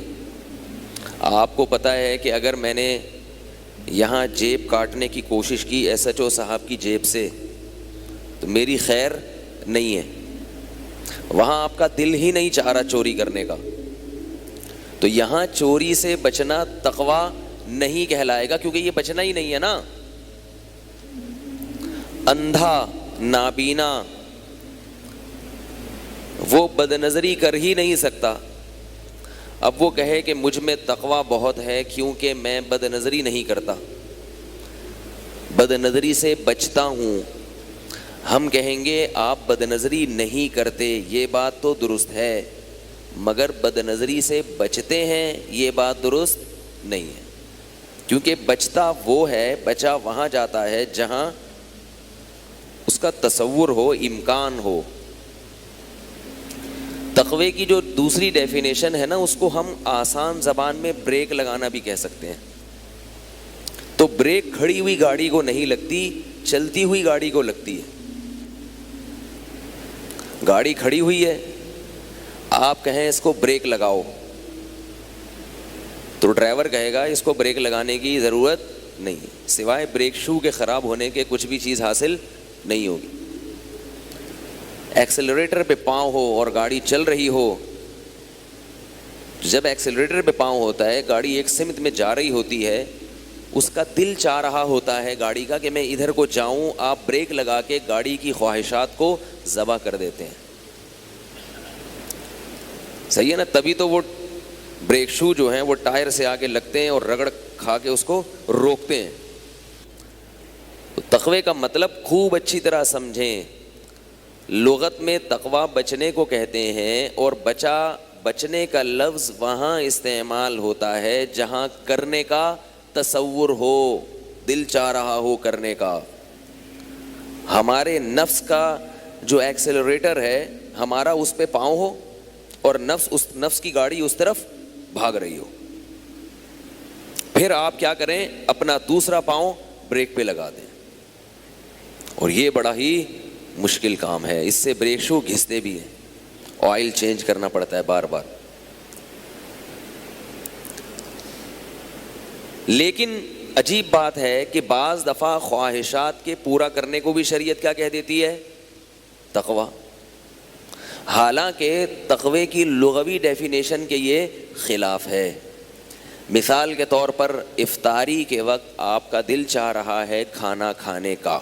آپ کو پتہ ہے کہ اگر میں نے یہاں جیب کاٹنے کی کوشش کی ایس ایچ او صاحب کی جیب سے تو میری خیر نہیں ہے. وہاں آپ کا دل ہی نہیں چاہ رہا چوری کرنے کا، تو یہاں چوری سے بچنا تقوی نہیں کہلائے گا، کیونکہ یہ بچنا ہی نہیں ہے نا. اندھا نابینا وہ بد نظری کر ہی نہیں سکتا. اب وہ کہے کہ مجھ میں تقوی بہت ہے کیونکہ میں بد نظری نہیں کرتا، بد نظری سے بچتا ہوں. ہم کہیں گے آپ بد نظری نہیں کرتے، یہ بات تو درست ہے، مگر بد نظری سے بچتے ہیں یہ بات درست نہیں ہے. کیونکہ بچتا وہ ہے، بچا وہاں جاتا ہے جہاں اس کا تصور ہو، امکان ہو. تقوی کی جو دوسری ڈیفینیشن ہے نا، اس کو ہم آسان زبان میں بریک لگانا بھی کہہ سکتے ہیں. تو بریک کھڑی ہوئی گاڑی کو نہیں لگتی، چلتی ہوئی گاڑی کو لگتی ہے. گاڑی کھڑی ہوئی ہے، آپ کہیں اس کو بریک لگاؤ تو ڈرائیور کہے گا اس کو بریک لگانے کی ضرورت نہیں، سوائے بریک شو کے خراب ہونے کے کچھ بھی چیز حاصل نہیں ہوگی. ایکسیلریٹر پہ پاؤں ہو اور گاڑی چل رہی ہو، جب ایکسیلریٹر پہ پاؤں ہوتا ہے گاڑی ایک سمت میں جا رہی ہوتی ہے، اس کا دل چاہ رہا ہوتا ہے گاڑی کا کہ میں ادھر کو جاؤں. آپ بریک لگا کے گاڑی کی خواہشات کو ذبح کر دیتے ہیں. صحیح ہے نا؟ تبھی تو وہ بریک شو جو ہیں وہ ٹائر سے آگے لگتے ہیں اور رگڑ کھا کے اس کو روکتے ہیں. تو تقوی کا مطلب خوب اچھی طرح سمجھیں. لغت میں تقوی بچنے کو کہتے ہیں، اور بچنے کا لفظ وہاں استعمال ہوتا ہے جہاں کرنے کا تصور ہو، دل چاہ رہا ہو کرنے کا. ہمارے نفس کا جو ایکسیلریٹر ہے ہمارا اس پہ پاؤں ہو اور نفس کی گاڑی اس طرف بھاگ رہی ہو، پھر آپ کیا کریں؟ اپنا دوسرا پاؤں بریک پہ لگا دیں. اور یہ بڑا ہی مشکل کام ہے، اس سے بریک شو گھستے بھی ہیں، آئل چینج کرنا پڑتا ہے بار بار. لیکن عجیب بات ہے کہ بعض دفعہ خواہشات کے پورا کرنے کو بھی شریعت کیا کہہ دیتی ہے؟ تقوی. حالانکہ تقوی کی لغوی ڈیفینیشن کے یہ خلاف ہے. مثال کے طور پر افطاری کے وقت آپ کا دل چاہ رہا ہے کھانا کھانے کا،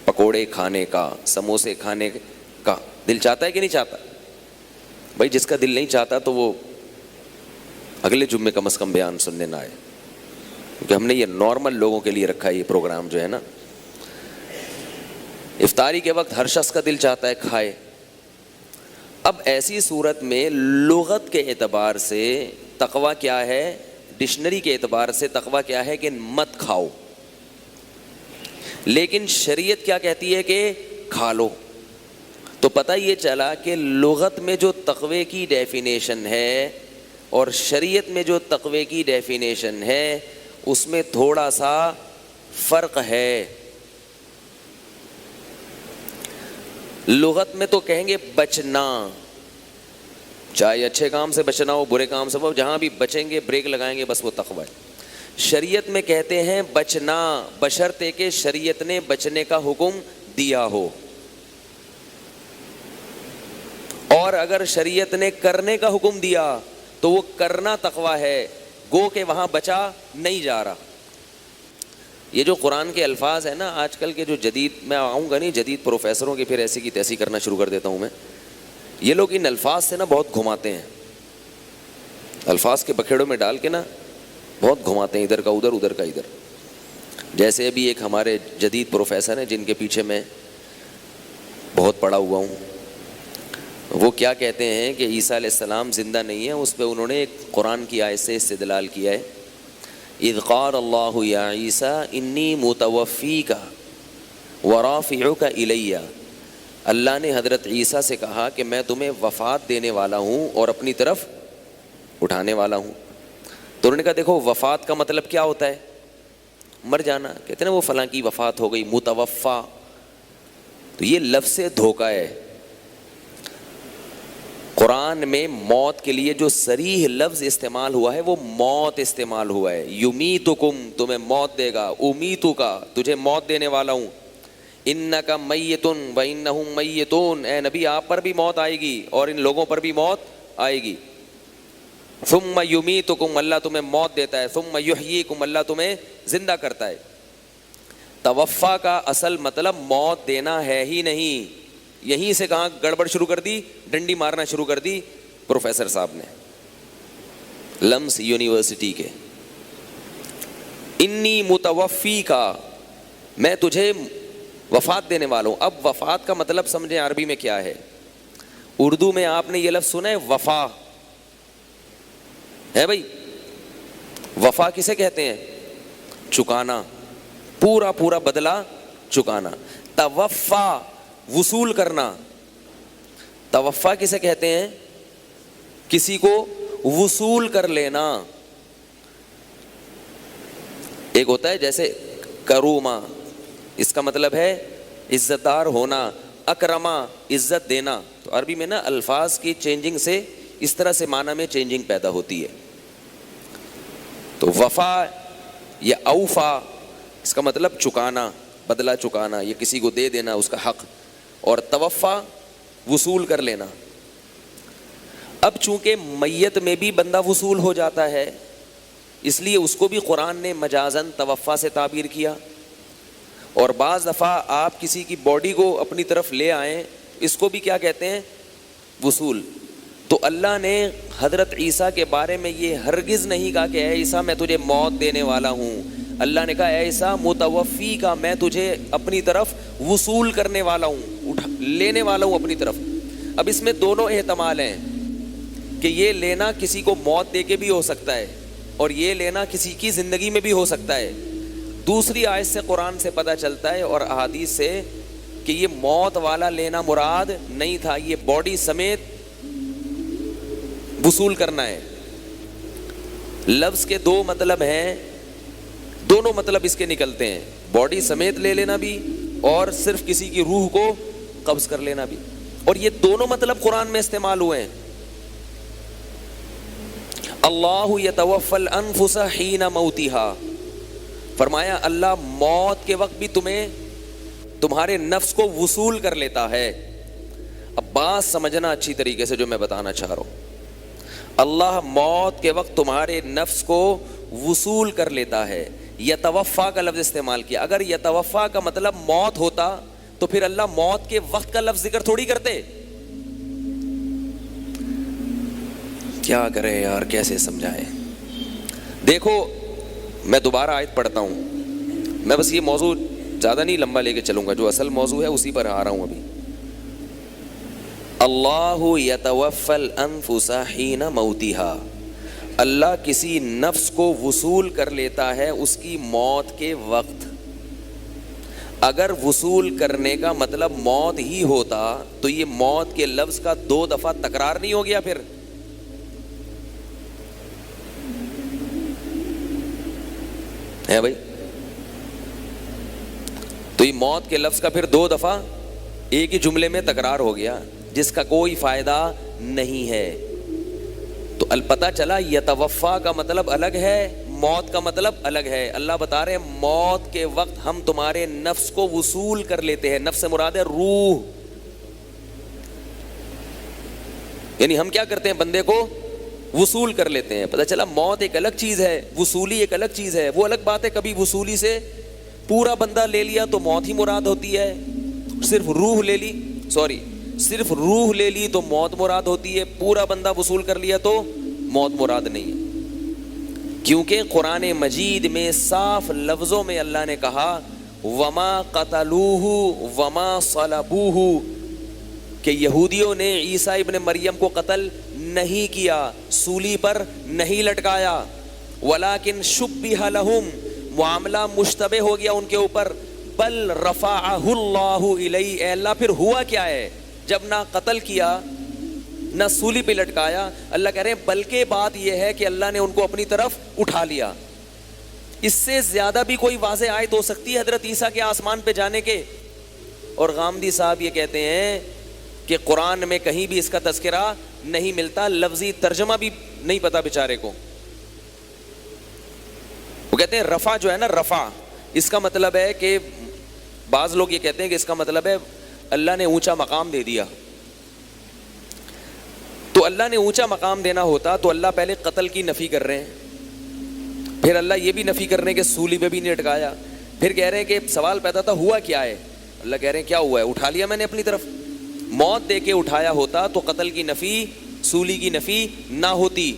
پکوڑے کھانے کا، سموسے کھانے کا. دل چاہتا ہے کہ نہیں چاہتا؟ بھائی جس کا دل نہیں چاہتا تو وہ اگلے جمعے کم از کم بیان سننے نہ آئے، کیونکہ ہم نے یہ نارمل لوگوں کے لیے رکھا ہے یہ پروگرام جو ہے نا. افطاری کے وقت ہر شخص کا دل چاہتا ہے کھائے. اب ایسی صورت میں لغت کے اعتبار سے تقوی کیا ہے؟ ڈکشنری کے اعتبار سے تقویٰ کیا ہے کہ مت کھاؤ، لیکن شریعت کیا کہتی ہے کہ کھا لو. تو پتہ یہ چلا کہ لغت میں جو تقوی کی ڈیفینیشن ہے اور شریعت میں جو تقوی کی ڈیفینیشن ہے اس میں تھوڑا سا فرق ہے. لغت میں تو کہیں گے بچنا، چاہے اچھے کام سے بچنا ہو برے کام سے، وہ جہاں بھی بچیں گے بریک لگائیں گے بس وہ تقوی ہے. شریعت میں کہتے ہیں بچنا بشرطے کہ شریعت نے بچنے کا حکم دیا ہو، اور اگر شریعت نے کرنے کا حکم دیا تو وہ کرنا تقوی ہے، گو کہ وہاں بچا نہیں جا رہا. یہ جو قرآن کے الفاظ ہیں نا آج کل کے جو جدید، میں آؤں گا نہیں جدید پروفیسروں کی پھر ایسی کی تیسی کرنا شروع کر دیتا ہوں میں، یہ لوگ ان الفاظ سے نا بہت گھماتے ہیں، الفاظ کے بکھیڑوں میں ڈال کے نا بہت گھماتے ہیں، ادھر کا ادھر ادھر کا ادھر. جیسے ابھی ایک ہمارے جدید پروفیسر ہیں جن کے پیچھے میں بہت پڑا ہوا ہوں، وہ کیا کہتے ہیں کہ عیسیٰ علیہ السلام زندہ نہیں ہیں، اس پہ انہوں نے ایک قرآن کی آیت سے استدلال کیا ہے. اذ قال اللہ یا عیسیٰ انی متوفیک ورافعک الی، اللہ نے حضرت عیسیٰ سے کہا کہ میں تمہیں وفات دینے والا ہوں اور اپنی طرف اٹھانے والا ہوں. تو انہوں نے کہا دیکھو وفات کا مطلب کیا ہوتا ہے؟ مر جانا. کہتے ہیں نا وہ فلاں کی وفات ہو گئی، متوفا، تو یہ لفظ سے دھوکہ ہے. قرآن میں موت کے لیے جو صریح لفظ استعمال ہوا ہے وہ موت استعمال ہوا ہے. یمیتکم، تمہیں موت دے گا، امیتو کا، تجھے موت دینے والا ہوں. انکا میتن وانہم میتون، اے نبی آپ پر بھی موت آئے گی اور ان لوگوں پر بھی موت آئے گی. ثم یمیتکم، اللہ تمہیں موت دیتا ہے. ثم یحییکم، اللہ تمہیں زندہ کرتا ہے. توفا کا اصل مطلب موت دینا ہے ہی نہیں. یہیں سے کہاں گڑبڑ شروع کر دی، ڈنڈی مارنا شروع کر دی پروفیسر صاحب نے لمس یونیورسٹی کے. انی متوفی کا، میں تجھے وفات دینے والا ہوں. اب وفات کا مطلب سمجھیں عربی میں کیا ہے. اردو میں آپ نے یہ لفظ سنا ہے وفا ہے بھائی. وفا کسے کہتے ہیں؟ چکانا، پورا پورا بدلہ چکانا. توفا، وصول کرنا. توفا کسے کہتے ہیں؟ کسی کو وصول کر لینا. ایک ہوتا ہے جیسے کروما، اس کا مطلب ہے عزت دار ہونا. اکرما، عزت دینا. تو عربی میں نا الفاظ کی چینجنگ سے اس طرح سے معنی میں چینجنگ پیدا ہوتی ہے. تو وفا یا اوفا اس کا مطلب چکانا، بدلہ چکانا، یہ کسی کو دے دینا اس کا حق. اور توفا وصول کر لینا. اب چونکہ میت میں بھی بندہ وصول ہو جاتا ہے اس لیے اس کو بھی قرآن نے مجازن توفا سے تعبیر کیا. اور بعض دفعہ آپ کسی کی باڈی کو اپنی طرف لے آئیں، اس کو بھی کیا کہتے ہیں؟ وصول. تو اللہ نے حضرت عیسیٰ کے بارے میں یہ ہرگز نہیں کہا کہ اے عیسیٰ میں تجھے موت دینے والا ہوں. اللہ نے کہا اے عیسیٰ متوفی کا، میں تجھے اپنی طرف وصول کرنے والا ہوں، لینے والا ہوں اپنی طرف. اب اس میں دونوں احتمال ہیں کہ یہ لینا کسی کو موت دے کے بھی ہو سکتا ہے اور یہ لینا کسی کی زندگی میں بھی ہو سکتا ہے. دوسری آیت سے قرآن سے پتہ چلتا ہے اور احادیث سے کہ یہ موت والا لینا مراد نہیں تھا، یہ باڈی سمیت وصول کرنا ہے. لفظ کے دو مطلب ہیں، دونوں مطلب اس کے نکلتے ہیں، باڈی سمیت لے لینا بھی اور صرف کسی کی روح کو قبض کر لینا بھی. اور یہ دونوں مطلب قرآن میں استعمال ہوئے ہیں. اللہ یتوفی الانفس حین موتہا، فرمایا اللہ موت کے وقت بھی تمہارے نفس کو وصول کر لیتا ہے. اب بات سمجھنا اچھی طریقے سے جو میں بتانا چاہ رہا ہوں. اللہ موت کے وقت تمہارے نفس کو وصول کر لیتا ہے. یتوفا کا لفظ استعمال کیا. اگر یتوفا کا مطلب موت ہوتا تو پھر اللہ موت کے وقت کا لفظ ذکر تھوڑی کرتے. کیا کرے یار، کیسے سمجھائے. دیکھو میں دوبارہ آیت پڑھتا ہوں، میں بس یہ موضوع زیادہ نہیں لمبا لے کے چلوں گا، جو اصل موضوع ہے اسی پر آ رہا ہوں ابھی. اللہ یتوفی الانفس حین موتہا، اللہ کسی نفس کو وصول کر لیتا ہے اس کی موت کے وقت. اگر وصول کرنے کا مطلب موت ہی ہوتا تو یہ موت کے لفظ کا 2 دفعہ تکرار نہیں ہو گیا پھر؟ ہے بھائی؟ تو یہ موت کے لفظ کا پھر 2 دفعہ ایک ہی جملے میں تکرار ہو گیا جس کا کوئی فائدہ نہیں ہے. تو پتہ چلا یتوفا کا مطلب الگ ہے, موت کا مطلب الگ ہے. اللہ بتا رہے ہیں موت کے وقت ہم تمہارے نفس کو وصول کر لیتے ہیں. نفس سے مراد ہے روح, یعنی ہم کیا کرتے ہیں بندے کو وصول کر لیتے ہیں. پتہ چلا موت ایک الگ چیز ہے, وصولی ایک الگ چیز ہے. وہ الگ بات ہے کبھی وصولی سے پورا بندہ لے لیا تو موت ہی مراد ہوتی ہے, صرف روح لے لی, صرف روح لے لی تو موت مراد ہوتی ہے, پورا بندہ وصول کر لیا تو موت مراد نہیں ہے. کیونکہ قرآن مجید میں صاف لفظوں میں اللہ نے کہا وما قتلوہ وما صلبوہ, کہ یہودیوں نے عیسیٰ ابن مریم کو قتل نہیں کیا, سولی پر نہیں لٹکایا, ولیکن شبہ لہم, معاملہ مشتبہ ہو گیا ان کے اوپر, بل رفعہ اللہ الیہ. اے اللہ پھر ہوا کیا ہے جب نہ قتل کیا نہ سولی پہ لٹکایا؟ اللہ کہہ رہے ہیں بلکہ بات یہ ہے کہ اللہ نے ان کو اپنی طرف اٹھا لیا. اس سے زیادہ بھی کوئی واضح آیت ہو سکتی ہے حضرت عیسیٰ کے آسمان پہ جانے کے؟ اور غامدی صاحب یہ کہتے ہیں کہ قرآن میں کہیں بھی اس کا تذکرہ نہیں ملتا, لفظی ترجمہ بھی نہیں پتا بیچارے کو. وہ کہتے ہیں رفع جو ہے نا, رفع اس کا مطلب ہے کہ بعض لوگ یہ کہتے ہیں کہ اس کا مطلب ہے اللہ نے اونچا مقام دے دیا. تو اللہ نے اونچا مقام دینا ہوتا تو اللہ پہلے قتل کی نفی کر رہے ہیں, پھر اللہ یہ بھی نفی کر رہے ہیں کہ سولی پہ بھی نہیں لٹکایا, پھر کہہ رہے ہیں کہ سوال پیدا تھا ہوا کیا ہے؟ اللہ کہہ رہے ہیں کیا ہوا ہے, اٹھا لیا میں نے اپنی طرف. موت دے کے اٹھایا ہوتا تو قتل کی نفی, سولی کی نفی نہ ہوتی.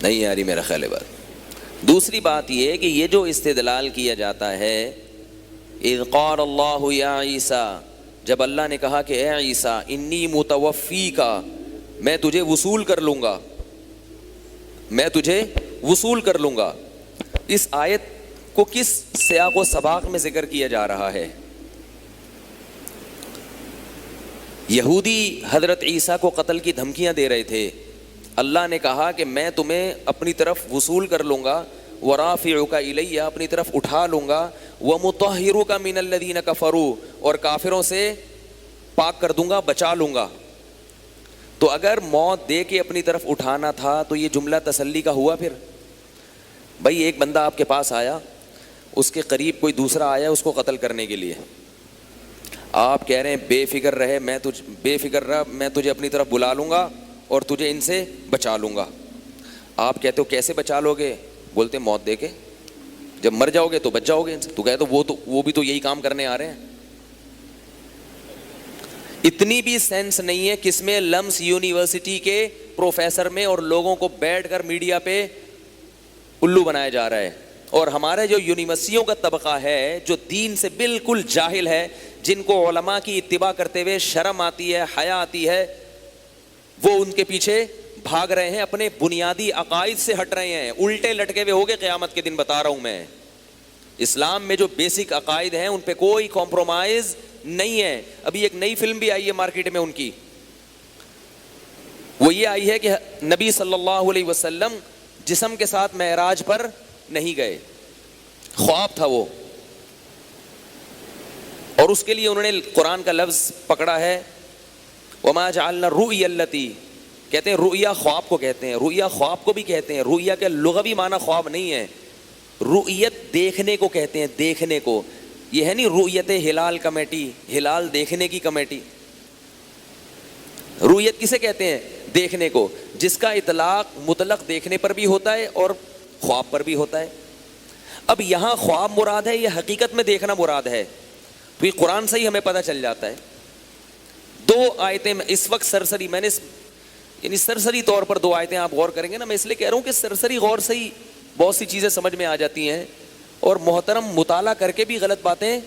نہیں یاری میرا خیال ہے بات. دوسری بات یہ ہے کہ یہ جو استدلال کیا جاتا ہے اذ قال اللہ یا عیسیٰ, جب اللہ نے کہا کہ اے عیسیٰ انی متوفیکا, میں تجھے وصول کر لوں گا, میں تجھے وصول کر لوں گا. اس آیت کو کس سیاق و سباق میں ذکر کیا جا رہا ہے؟ یہودی حضرت عیسیٰ کو قتل کی دھمکیاں دے رہے تھے. اللہ نے کہا کہ میں تمہیں اپنی طرف وصول کر لوں گا, ورافعک الیہ, اپنی طرف اٹھا لوں گا, ومطہرک من الذین کفروا, اور کافروں سے پاک کر دوں گا, بچا لوں گا. تو اگر موت دے کے اپنی طرف اٹھانا تھا تو یہ جملہ تسلی کا ہوا پھر؟ بھائی ایک بندہ آپ کے پاس آیا, اس کے قریب کوئی دوسرا آیا اس کو قتل کرنے کے لیے, آپ کہہ رہے ہیں بے فکر رہے, بے فکر رہ, میں تجھے اپنی طرف بلا لوں گا اور تجھے ان سے بچا لوں گا. آپ کہتے ہو کیسے بچا لو گے؟ بولتے موت دے کے, جب مر جاؤ گے تو بچ جاؤ گے ان سے. تو کہتے وہ بھی تو یہی کام کرنے آ رہے ہیں. اتنی بھی سینس نہیں ہے کس میں لمس یونیورسٹی کے پروفیسر میں اور لوگوں کو بیٹھ کر میڈیا پہ الو بنایا جا رہا ہے. اور ہمارے جو یونیورسٹیوں کا طبقہ ہے جو دین سے بالکل جاہل ہے, جن کو علماء کی اتباع کرتے ہوئے شرم آتی ہے, حیا آتی ہے, وہ ان کے پیچھے بھاگ رہے ہیں, اپنے بنیادی عقائد سے ہٹ رہے ہیں, الٹے لٹکے ہوئے ہوگے قیامت کے دن. بتا رہا ہوں میں, اسلام میں جو بیسک عقائد ہیں ان پہ کوئی کمپرومائز نہیں ہے. ابھی ایک نئی فلم بھی آئی ہے مارکیٹ میں ان کی, وہ یہ آئی ہے کہ نبی صلی اللہ علیہ وسلم جسم کے ساتھ معراج پر نہیں گئے, خواب تھا وہ, اور اس کے لیے انہوں نے قرآن کا لفظ پکڑا ہے وما جعلنا الرؤیا التی, کہتے ہیں رؤیا خواب کو کہتے ہیں, رؤیا خواب کو بھی کہتے ہیں. رؤیا کے لغوی معنی خواب نہیں ہے, رؤیت دیکھنے کو کہتے ہیں, دیکھنے کو. یہ ہے نہیں رؤیت ہلال کمیٹی, ہلال دیکھنے کی کمیٹی. رؤیت کسے کہتے ہیں؟ دیکھنے کو, جس کا اطلاق مطلق دیکھنے پر بھی ہوتا ہے اور خواب پر بھی ہوتا ہے. اب یہاں خواب مراد ہے یا حقیقت میں دیکھنا مراد ہے؟ تو یہ قرآن سے ہی ہمیں پتہ چل جاتا ہے. 2 آیتیں اس وقت سرسری, میں نے یعنی سرسری طور پر 2 آیتیں آپ غور کریں گے نا, میں اس لیے کہہ رہا ہوں کہ سرسری غور سے ہی بہت سی چیزیں سمجھ میں آ جاتی ہیں, اور محترم مطالعہ کر کے بھی غلط باتیں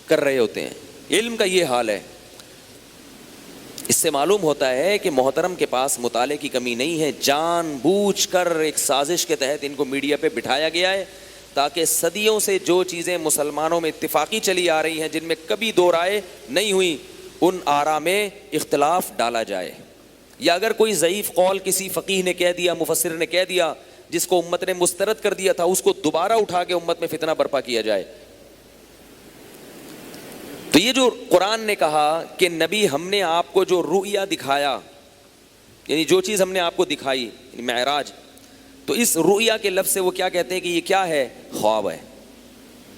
کر رہے ہوتے ہیں. علم کا یہ حال ہے. اس سے معلوم ہوتا ہے کہ محترم کے پاس مطالعے کی کمی نہیں ہے. جان بوجھ کر ایک سازش کے تحت ان کو میڈیا پہ بٹھایا گیا ہے تاکہ صدیوں سے جو چیزیں مسلمانوں میں اتفاقی چلی آ رہی ہیں, جن میں کبھی دو رائے نہیں ہوئی, ان آراء میں اختلاف ڈالا جائے. یا اگر کوئی ضعیف قول کسی فقیہ نے کہہ دیا, مفسر نے کہہ دیا, جس کو امت نے مسترد کر دیا تھا, اس کو دوبارہ اٹھا کے امت میں فتنہ برپا کیا جائے. تو یہ جو قرآن نے کہا کہ نبی ہم نے آپ کو جو رؤیا دکھایا, یعنی جو چیز ہم نے آپ کو دکھائی, یعنی معراج, تو اس رؤیا کے لفظ سے وہ کیا کہتے ہیں کہ یہ کیا ہے؟ خواب ہے.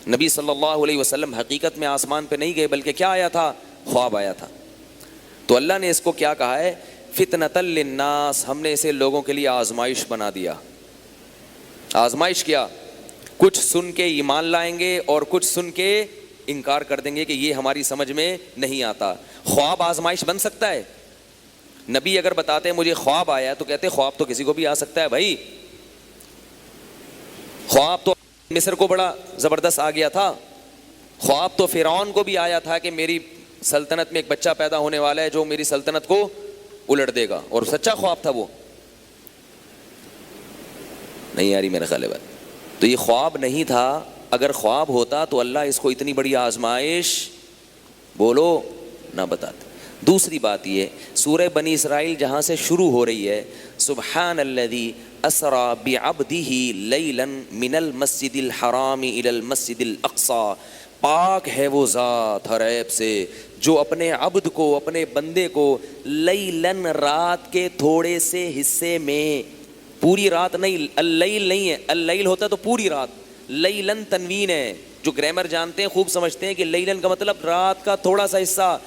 نبی صلی اللہ علیہ وسلم حقیقت میں آسمان پہ نہیں گئے, بلکہ کیا آیا تھا؟ خواب آیا تھا. تو اللہ نے اس کو کیا کہا ہے؟ فتنۃ للناس, ہم نے اسے لوگوں کے لیے آزمائش بنا دیا. آزمائش کیا؟ کچھ سن کے ایمان لائیں گے اور کچھ سن کے انکار کر دیں گے کہ یہ ہماری سمجھ میں نہیں آتا. خواب آزمائش بن سکتا ہے؟ نبی اگر بتاتے ہیں مجھے خواب آیا تو کہتے خواب تو کسی کو بھی آ سکتا ہے بھائی. خواب تو مصر کو بڑا زبردست آ گیا تھا. خواب تو فرعون کو بھی آیا تھا کہ میری سلطنت میں ایک بچہ پیدا ہونے والا ہے جو میری سلطنت کو الٹ دے گا, اور سچا خواب تھا وہ. نہیں آ رہی میرا خیال ہے بات. تو یہ خواب نہیں تھا. اگر خواب ہوتا تو اللہ اس کو اتنی بڑی آزمائش بولو نہ بتاتے. دوسری بات یہ, سورہ بنی اسرائیل جہاں سے شروع ہو رہی ہے, سبحان الذی اسری بعبدہ لیلا من المسجد الحرام الی المسجد الاقصی, پاک ہے وہ ذات ہر عیب سے جو اپنے عبد کو, اپنے بندے کو, لیلن رات کے تھوڑے سے حصے میں, پوری رات نہیں, اللیل نہیں ہے, اللیل ہوتا تو پوری رات, لیلن تنوین ہے. جو گرامر جانتے ہیں خوب سمجھتے ہیں کہ لیلن کا مطلب رات کا تھوڑا سا حصہ.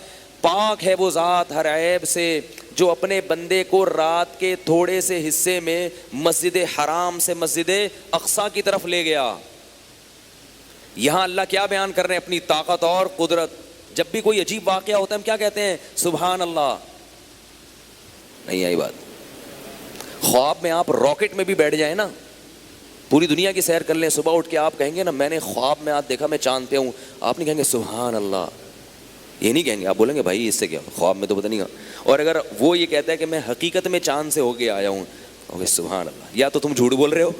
پاک ہے وہ ذات ہر عیب سے جو اپنے بندے کو رات کے تھوڑے سے حصے میں مسجد حرام سے مسجد اقصی کی طرف لے گیا. یہاں اللہ کیا بیان کر رہے ہیں؟ اپنی طاقت اور قدرت. جب بھی کوئی عجیب واقعہ ہوتا ہے ہم کیا کہتے ہیں؟ سبحان اللہ. نہیں آئی بات. خواب میں آپ راکٹ میں بھی بیٹھ جائیں نا, پوری دنیا کی سیر کر لیں, صبح اٹھ کے آپ کہیں گے نا میں نے خواب میں آج دیکھا میں چاند پہ ہوں, آپ نہیں کہیں گے سبحان اللہ, یہ نہیں کہیں گے, آپ بولیں گے بھائی اس سے کیا, خواب میں تو پتہ نہیں کہا. اور اگر وہ یہ کہتا ہے کہ میں حقیقت میں چاند سے ہو کے آیا ہوں, اوکے سبحان اللہ, یا تو تم جھوٹ بول رہے ہو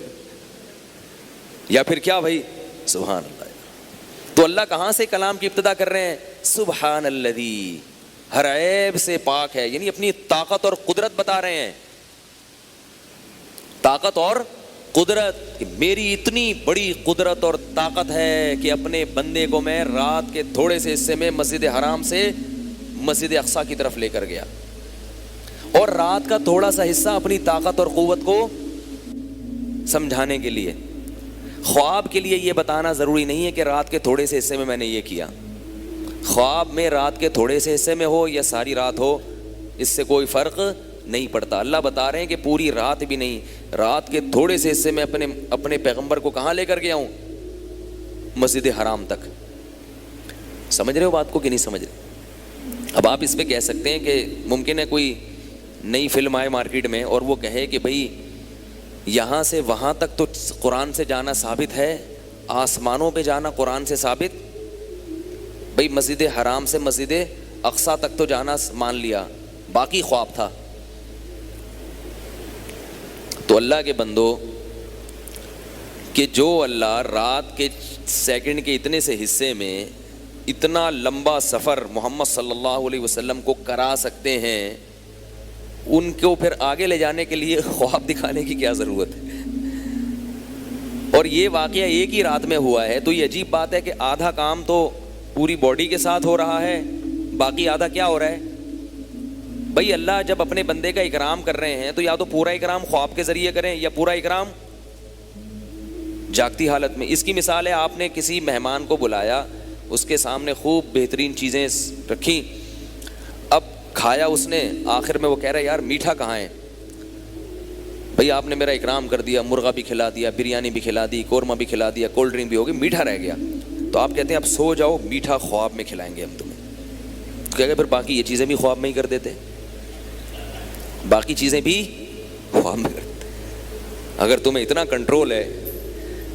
یا پھر کیا بھائی, سبحان اللہ. تو اللہ کہاں سے کلام کی ابتدا کر رہے ہیں؟ سبحان الذی, ہر عیب سے پاک ہے, یعنی اپنی طاقت اور قدرت بتا رہے ہیں. طاقت اور قدرت, میری اتنی بڑی قدرت اور طاقت ہے کہ اپنے بندے کو میں رات کے تھوڑے سے حصے میں مسجد حرام سے مسجد اقصی کی طرف لے کر گیا. اور رات کا تھوڑا سا حصہ اپنی طاقت اور قوت کو سمجھانے کے لیے. خواب کے لیے یہ بتانا ضروری نہیں ہے کہ رات کے تھوڑے سے حصے میں نے یہ کیا. خواب میں رات کے تھوڑے سے حصے میں ہو یا ساری رات ہو, اس سے کوئی فرق نہیں پڑتا. اللہ بتا رہے ہیں کہ پوری رات بھی نہیں, رات کے تھوڑے سے حصے میں اپنے پیغمبر کو کہاں لے کر گیا ہوں؟ مسجد حرام تک. سمجھ رہے ہو بات کو کہ نہیں سمجھ رہے؟ اب آپ اس پہ کہہ سکتے ہیں کہ ممکن ہے کوئی نئی فلم آئے مارکیٹ میں اور وہ کہے کہ بھئی یہاں سے وہاں تک تو قرآن سے جانا ثابت ہے, آسمانوں پہ جانا قرآن سے ثابت, بھئی مسجد حرام سے مسجد اقصی تک تو جانا مان لیا, باقی خواب تھا. تو اللہ کے بندو کہ جو اللہ رات کے سیکنڈ کے اتنے سے حصے میں اتنا لمبا سفر محمد صلی اللہ علیہ وسلم کو کرا سکتے ہیں, ان کو پھر آگے لے جانے کے لیے خواب دکھانے کی کیا ضرورت ہے؟ اور یہ واقعہ ایک ہی رات میں ہوا ہے, تو یہ عجیب بات ہے کہ آدھا کام تو پوری باڈی کے ساتھ ہو رہا ہے, باقی آدھا کیا ہو رہا ہے؟ بھئی اللہ جب اپنے بندے کا اکرام کر رہے ہیں تو یا تو پورا اکرام خواب کے ذریعے کریں یا پورا اکرام جاگتی حالت میں. اس کی مثال ہے, آپ نے کسی مہمان کو بلایا, اس کے سامنے خوب بہترین چیزیں رکھیں, اب کھایا اس نے, آخر میں وہ کہہ رہا ہے یار میٹھا کہاں ہے؟ بھئی آپ نے میرا اکرام کر دیا, مرغا بھی کھلا دیا, بریانی بھی کھلا دی, قورمہ بھی کھلا دیا, کولڈ ڈرنک بھی ہوگی, میٹھا رہ گیا. تو آپ کہتے ہیں اب سو جاؤ, میٹھا خواب میں کھلائیں گے ہم تمہیں. کہہ گئے پھر باقی یہ چیزیں بھی خواب میں ہی کر دیتے, باقی چیزیں بھی خواب میں کرتے. اگر تمہیں اتنا کنٹرول ہے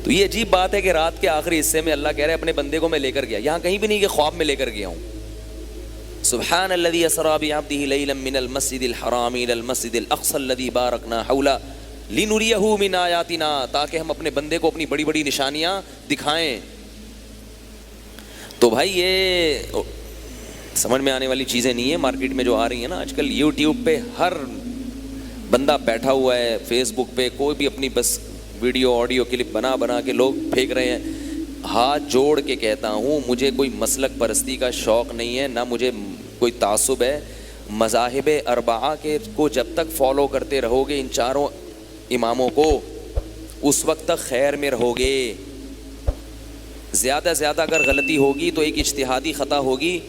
تو یہ عجیب بات ہے کہ رات کے آخری حصے میں اللہ کہہ رہے ہیں اپنے بندے کو میں لے کر گیا. یہاں کہیں بھی نہیں کہ خواب میں لے کر گیا ہوں. سبحان الذی اسری بعبدہ لیلا من المسجد الحرام الی المسجد الاقصی الذی بارکنا حولہ لنریہ من آیاتنا، تاکہ ہم اپنے بندے کو اپنی بڑی بڑی نشانیاں دکھائیں. تو بھائی یہ سمجھ میں آنے والی چیزیں نہیں ہیں مارکیٹ میں جو آ رہی ہیں نا آج کل. یوٹیوب پہ ہر بندہ بیٹھا ہوا ہے، فیس بک پہ کوئی بھی اپنی بس ویڈیو آڈیو کلپ بنا بنا کے لوگ پھینک رہے ہیں. ہاتھ جوڑ کے کہتا ہوں مجھے کوئی مسلک پرستی کا شوق نہیں ہے، نہ مجھے کوئی تعصب ہے. مذاہب اربعہ کے کو جب تک فالو کرتے رہو گے ان چاروں اماموں کو، اس وقت تک خیر میں رہو گے. زیادہ زیادہ اگر غلطی ہوگی تو ایک اجتہادی خطا ہوگی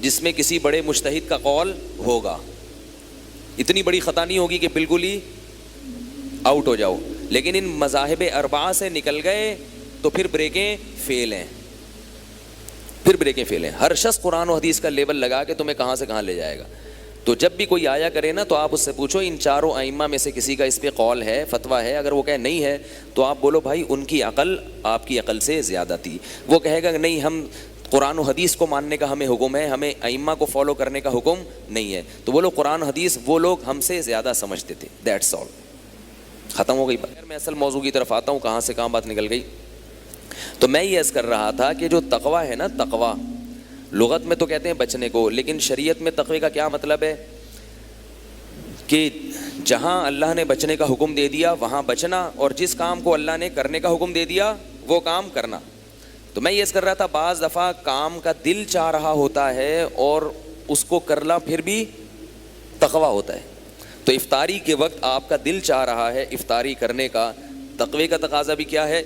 جس میں کسی بڑے مجتہد کا قول ہوگا. اتنی بڑی خطا نہیں ہوگی کہ بالکل ہی آؤٹ ہو جاؤ. لیکن ان مذاہب اربعہ سے نکل گئے تو پھر بریکیں فیل ہیں، پھر بریکیں فیل ہیں. ہر شخص قرآن و حدیث کا لیبل لگا کے تمہیں کہاں سے کہاں لے جائے گا. تو جب بھی کوئی آیا کرے نا تو آپ اس سے پوچھو ان چاروں ائمہ میں سے کسی کا اس پہ قول ہے، فتویٰ ہے. اگر وہ کہے نہیں ہے تو آپ بولو بھائی ان کی عقل آپ کی عقل سے زیادہ تھی. وہ کہے گا کہ نہیں ہم قرآن و حدیث کو ماننے کا ہمیں حکم ہے، ہمیں ائمہ کو فالو کرنے کا حکم نہیں ہے. تو بولو قرآن و حدیث وہ لوگ ہم سے زیادہ سمجھتے تھے. دیٹس آل، ختم ہو گئی. میں اصل موضوع کی طرف آتا ہوں، کہاں سے کہاں بات نکل گئی. تو میں یہ عرض کر رہا تھا کہ جو تقویٰ ہے نا، تقویٰ لغت میں تو کہتے ہیں بچنے کو، لیکن شریعت میں تقوی کا کیا مطلب ہے کہ جہاں اللہ نے بچنے کا حکم دے دیا وہاں بچنا، اور جس کام کو اللہ نے کرنے کا حکم دے دیا وہ کام کرنا. تو میں یہ عرض کر رہا تھا بعض دفعہ کام کا دل چاہ رہا ہوتا ہے اور اس کو کرنا پھر بھی تقویٰ ہوتا ہے. تو افطاری کے وقت آپ کا دل چاہ رہا ہے افطاری کرنے کا، تقوی کا تقاضا بھی کیا ہے؟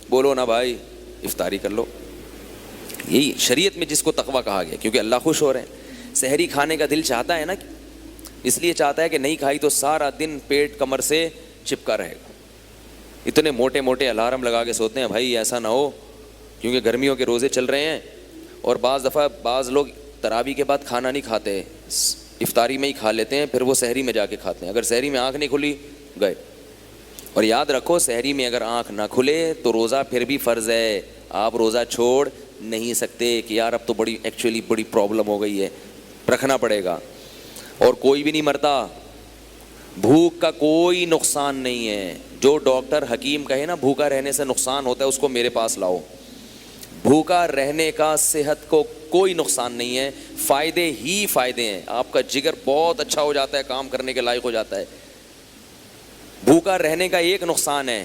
بولو نا بھائی، افطاری کر لو. یہی شریعت میں جس کو تقویٰ کہا گیا، کیونکہ اللہ خوش ہو رہے ہیں. سحری کھانے کا دل چاہتا ہے نا، اس لیے چاہتا ہے کہ نہیں کھائی تو سارا دن پیٹ کمر سے چپکا رہے گا. اتنے موٹے موٹے الارم لگا کے سوتے ہیں بھائی ایسا نہ ہو، کیونکہ گرمیوں کے روزے چل رہے ہیں. اور بعض دفعہ بعض لوگ تراویح کے بعد کھانا نہیں کھاتے، افطاری میں ہی کھا لیتے ہیں، پھر وہ سحری میں جا کے کھاتے ہیں. اگر سحری میں آنکھ نہیں کھلی گئے. اور یاد رکھو سحری میں اگر آنکھ نہ کھلے تو روزہ پھر بھی فرض ہے. آپ روزہ چھوڑ نہیں سکتے کہ یار اب تو ایکچولی بڑی پرابلم ہو گئی ہے، رکھنا پڑے گا. اور کوئی بھی نہیں مرتا، بھوک کا کوئی نقصان نہیں ہے. جو ڈاکٹر حکیم کہے نا بھوکا رہنے سے نقصان ہوتا ہے اس کو میرے پاس لاؤ. بھوکا رہنے کا صحت کو کوئی نقصان نہیں ہے، فائدے ہی فائدے ہیں. آپ کا جگر بہت اچھا ہو جاتا ہے، کام کرنے کے لائق ہو جاتا ہے. بھوکا رہنے کا ایک نقصان ہے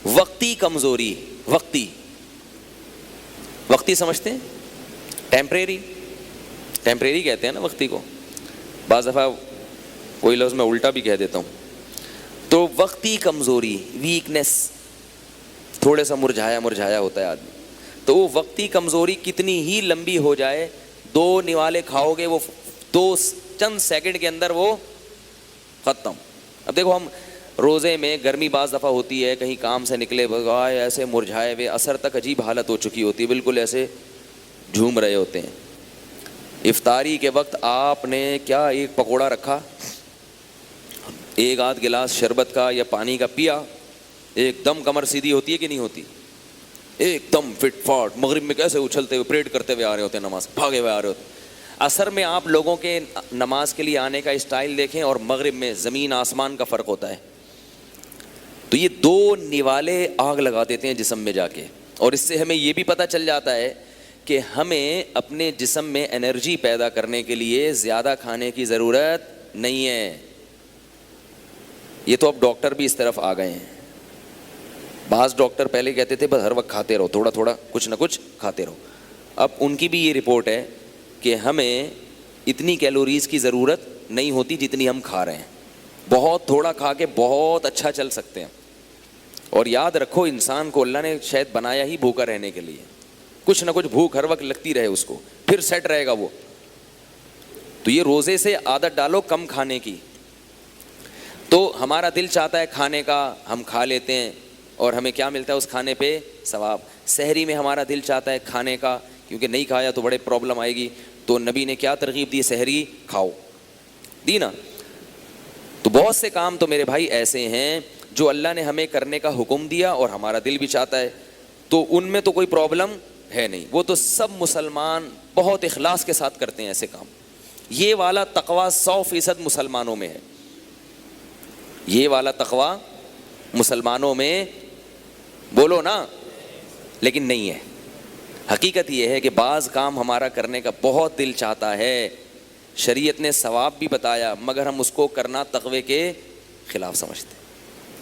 وقتی کمزوری. وقتی سمجھتے ہیں؟ ٹیمپریری کہتے ہیں نا وقتی کو. بعض دفعہ کوئی لفظ میں الٹا بھی کہہ دیتا ہوں. تو وقتی کمزوری، ویکنیس، تھوڑے سا مرجھایا ہوتا ہے آدمی. تو وہ وقتی کمزوری کتنی ہی لمبی ہو جائے، 2 نوالے کھاؤ گے وہ چند سیکنڈ کے اندر وہ ختم. اب دیکھو ہم روزے میں گرمی بعض دفعہ ہوتی ہے، کہیں کام سے نکلے بغائے ایسے مرجھائے ہوئے، اثر تک عجیب حالت ہو چکی ہوتی ہے، بالکل ایسے جھوم رہے ہوتے ہیں. افطاری کے وقت آپ نے کیا ایک پکوڑا رکھا، ایک آدھ گلاس شربت کا یا پانی کا پیا، ایک دم کمر سیدھی ہوتی ہے کہ نہیں ہوتی؟ ایک دم فٹ فاٹ. مغرب میں کیسے اچھلتے ہوئے پریڈ کرتے ہوئے آ رہے ہوتے ہیں، نماز بھاگے ہوئے آ رہے ہوتے ہیں. اثر میں آپ لوگوں کے نماز کے لیے آنے کا اسٹائل دیکھیں اور مغرب میں زمین آسمان کا فرق ہوتا ہے. تو یہ 2 نوالے آگ لگا دیتے ہیں جسم میں جا کے. اور اس سے ہمیں یہ بھی پتہ چل جاتا ہے کہ ہمیں اپنے جسم میں انرجی پیدا کرنے کے لیے زیادہ کھانے کی ضرورت نہیں ہے. یہ تو اب ڈاکٹر بھی اس طرف آ گئے ہیں. بعض ڈاکٹر پہلے کہتے تھے بس ہر وقت کھاتے رہو، تھوڑا تھوڑا کچھ نہ کچھ کھاتے رہو. اب ان کی بھی یہ رپورٹ ہے کہ ہمیں اتنی کیلوریز کی ضرورت نہیں ہوتی جتنی ہم کھا رہے ہیں. بہت تھوڑا کھا کے بہت اچھا چل سکتے ہیں. اور یاد رکھو انسان کو اللہ نے شاید بنایا ہی بھوکا رہنے کے لیے. کچھ نہ کچھ بھوک ہر وقت لگتی رہے اس کو، پھر سیٹ رہے گا وہ. تو یہ روزے سے عادت ڈالو کم کھانے کی. تو ہمارا دل چاہتا ہے کھانے کا، ہم کھا لیتے ہیں اور ہمیں کیا ملتا ہے اس کھانے پہ؟ ثواب. سحری میں ہمارا دل چاہتا ہے کھانے کا، کیونکہ نہیں کھایا تو بڑے پرابلم آئے گی. تو نبی نے کیا ترغیب دی؟ سحری کھاؤ، دی نا. تو بہت سے کام تو میرے بھائی ایسے ہیں جو اللہ نے ہمیں کرنے کا حکم دیا اور ہمارا دل بھی چاہتا ہے، تو ان میں تو کوئی پرابلم ہے نہیں. وہ تو سب مسلمان بہت اخلاص کے ساتھ کرتے ہیں ایسے کام. یہ والا تقوی 100% مسلمانوں میں ہے. یہ والا تقوی مسلمانوں میں بولو نا, لیکن نہیں ہے. حقیقت یہ ہے کہ بعض کام ہمارا کرنے کا بہت دل چاہتا ہے, شریعت نے ثواب بھی بتایا, مگر ہم اس کو کرنا تقوی کے خلاف سمجھتے.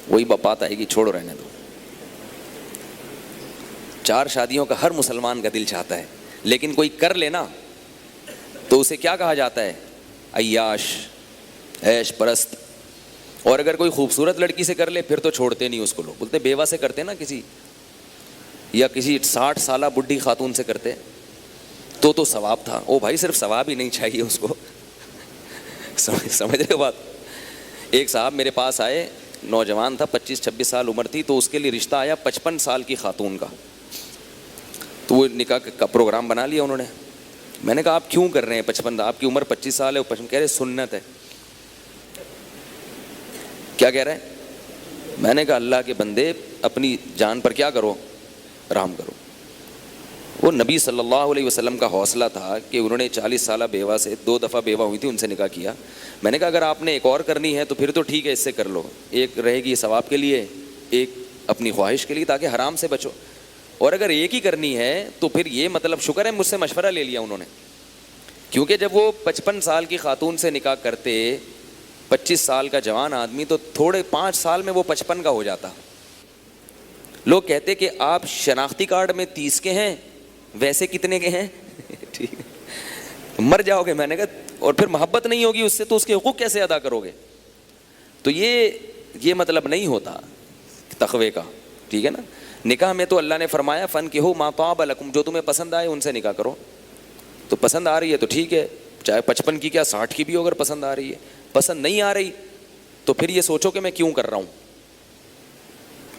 وہی بات آئے گی, چھوڑو رہنے دو. 4 شادیوں کا ہر مسلمان کا دل چاہتا ہے, لیکن کوئی کر لینا تو اسے کیا کہا جاتا ہے؟ عیاش, عیش پرست. اور اگر کوئی خوبصورت لڑکی سے کر لے پھر تو چھوڑتے نہیں اس کو. لوگ بولتے بیوہ سے کرتے نا کسی, یا کسی 60 سالہ بڈھی خاتون سے کرتے تو ثواب تھا. او بھائی صرف ثواب ہی نہیں چاہیے اس کو. سمجھ رہے ہو بات؟ ایک صاحب میرے پاس آئے, نوجوان تھا, 25-26 سال عمر تھی, تو اس کے لیے رشتہ آیا 55 سال کی خاتون کا. تو وہ نکاح کا پروگرام بنا لیا انہوں نے. میں نے کہا آپ کیوں کر رہے ہیں 55؟ آپ کی عمر 25 سال ہے. 55 کہہ رہے سنت ہے. کیا کہہ رہے ہیں؟ میں نے کہا اللہ کے بندے اپنی جان پر کیا کرو, رحم کرو. وہ نبی صلی اللہ علیہ وسلم کا حوصلہ تھا کہ انہوں نے 40 سالہ بیوہ سے 2 دفعہ بیوہ ہوئی تھی, ان سے نکاح کیا. میں نے کہا اگر آپ نے ایک اور کرنی ہے تو پھر تو ٹھیک ہے, اس سے کر لو. ایک رہے گی ثواب کے لیے, ایک اپنی خواہش کے لیے, تاکہ حرام سے بچو. اور اگر ایک ہی کرنی ہے تو پھر یہ مطلب شکر ہے مجھ سے مشورہ لے لیا انہوں نے, کیونکہ جب وہ 55 سال کی خاتون سے نکاح کرتے, 25 سال کا جوان آدمی, تو تھوڑے 5 سال میں وہ 55 کا ہو جاتا. لوگ کہتے کہ آپ شناختی کارڈ میں 30 کے ہیں, ویسے کتنے کے ہیں؟ ٹھیک ہے, مر جاؤ گے. میں نے کہا اور پھر محبت نہیں ہوگی اس سے تو اس کے حقوق کیسے ادا کرو گے؟ تو یہ مطلب نہیں ہوتا تقوی کا. ٹھیک ہے نا. نکاح میں تو اللہ نے فرمایا فَانْكِحُوا مَا طَابَ لَكُمْ, جو تمہیں پسند آئے ان سے نکاح کرو. تو پسند آ رہی ہے تو ٹھیک ہے, چاہے 55 کی کیا 60 کی بھی ہو, اگر پسند آ رہی ہے. پسند نہیں آ رہی تو پھر یہ سوچو کہ میں کیوں کر رہا ہوں.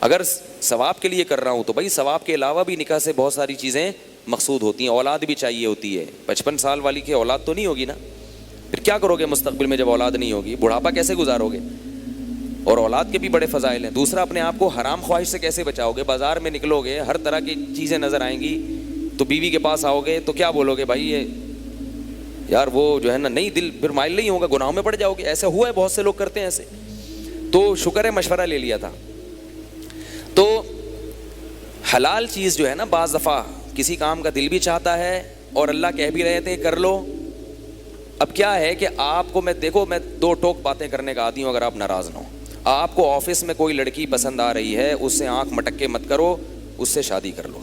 اگر ثواب کے لیے کر رہا ہوں تو بھائی ثواب کے علاوہ بھی نکاح سے بہت ساری چیزیں مقصود ہوتی ہیں. اولاد بھی چاہیے ہوتی ہے. 55 سال والی کی اولاد تو نہیں ہوگی نا, پھر کیا کرو گے مستقبل میں جب اولاد نہیں ہوگی؟ بڑھاپا کیسے گزارو گے؟ اور اولاد کے بھی بڑے فضائل ہیں. دوسرا, اپنے آپ کو حرام خواہش سے کیسے بچاؤ گے؟ بازار میں نکلو گے, ہر طرح کی چیزیں نظر آئیں گی, تو بیوی کے پاس آؤ گے تو کیا بولو گے؟ بھائی یہ یار وہ جو ہے نا, نہیں دل پھر مائل نہیں ہوگا, گناہوں میں پڑ جاؤ گے. ایسا ہوا ہے, بہت سے لوگ کرتے ہیں ایسے. تو شکر ہے مشورہ لے لیا تھا. تو حلال چیز جو ہے نا, بعض دفعہ کسی کام کا دل بھی چاہتا ہے اور اللہ کہہ بھی رہے تھے کر لو. اب کیا ہے کہ آپ کو میں 2 ٹوک باتیں کرنے کا عادی ہوں, اگر آپ ناراض نہ ہو. آپ کو آفس میں کوئی لڑکی پسند آ رہی ہے, اس سے آنکھ مٹک کے مت کرو, اس سے شادی کر لو.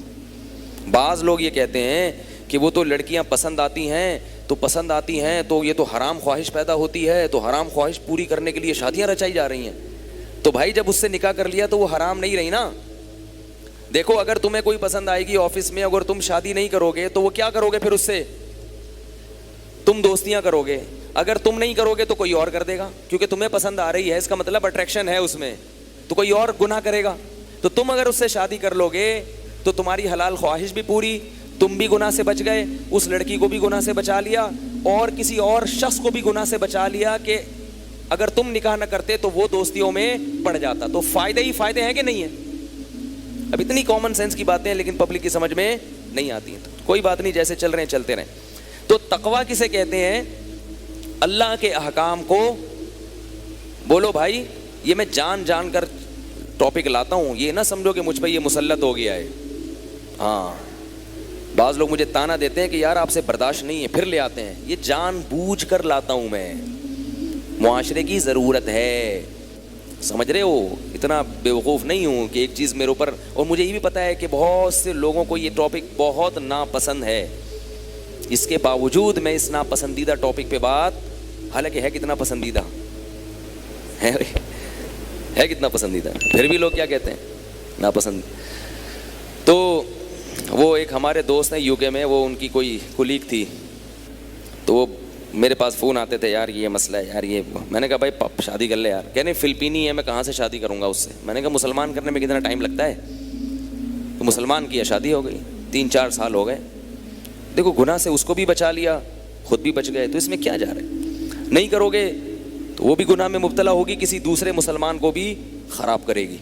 بعض لوگ یہ کہتے ہیں کہ وہ تو لڑکیاں پسند آتی ہیں تو یہ تو حرام خواہش پیدا ہوتی ہے, تو حرام خواہش پوری کرنے کے لیے شادیاں رچائی جا رہی ہیں. تو بھائی جب اس سے نکاح کر لیا تو وہ حرام نہیں رہی نا. دیکھو اگر تمہیں کوئی پسند آئے گی آفس میں, اگر تم شادی نہیں کرو گے تو وہ کیا کرو گے؟ پھر اس سے تم دوستیاں کرو گے. اگر تم نہیں کرو گے تو کوئی اور کر دے گا, کیونکہ تمہیں پسند آ رہی ہے, اس کا مطلب اٹریکشن ہے اس میں, تو کوئی اور گناہ کرے گا. تو تم اگر اس سے شادی کر لو گے تو تمہاری حلال خواہش بھی پوری, تم بھی گناہ سے بچ گئے, اس لڑکی کو بھی گناہ سے بچا لیا, اور کسی اور شخص کو بھی گناہ سے بچا لیا کہ اگر تم نکاح نہ کرتے تو وہ دوستیوں میں پڑ جاتا. تو فائدے ہی فائدے ہیں کہ نہیں ہیں؟ اب اتنی کامن سینس کی باتیں ہیں لیکن پبلک کی سمجھ میں نہیں آتی ہیں. تو کوئی بات نہیں, جیسے چل رہے ہیں چلتے رہیں. تو تقویٰ کسے کہتے ہیں؟ اللہ کے احکام کو. بولو بھائی, یہ میں جان کر ٹاپک لاتا ہوں, یہ نہ سمجھو کہ مجھ پہ یہ مسلط ہو گیا ہے. ہاں, بعض لوگ مجھے تانا دیتے ہیں کہ یار آپ سے برداشت نہیں ہے, پھر لے آتے ہیں. یہ جان بوجھ کر لاتا ہوں میں, معاشرے کی ضرورت ہے. سمجھ رہے ہو؟ اتنا بیوقوف نہیں ہوں کہ ایک چیز میرے اوپر. اور مجھے یہ بھی پتا ہے کہ بہت سے لوگوں کو یہ ٹاپک بہت ناپسند ہے, اس کے باوجود میں اس ناپسندیدہ ٹاپک پہ بات, حالانکہ ہے کتنا پسندیدہ ہے کتنا پسندیدہ, پھر بھی لوگ کیا کہتے ہیں ناپسند. تو وہ ایک ہمارے دوست ہیں UK میں, وہ ان کی کوئی کولیگ تھی, تو وہ میرے پاس فون آتے تھے, یار یہ مسئلہ ہے, یار یہ. میں نے کہا بھائی شادی کر لے یار. کہنے فلپینی ہے, میں کہاں سے شادی کروں گا اس سے. میں نے کہا مسلمان کرنے میں کتنا ٹائم لگتا ہے؟ تو مسلمان کیا, شادی ہو گئی, 3-4 سال ہو گئے. دیکھو گناہ سے اس کو بھی بچا لیا, خود بھی بچ گئے, تو اس میں کیا جا رہا ہے؟ نہیں کرو گے تو وہ بھی گناہ میں مبتلا ہوگی, کسی دوسرے مسلمان کو بھی خراب کرے گی.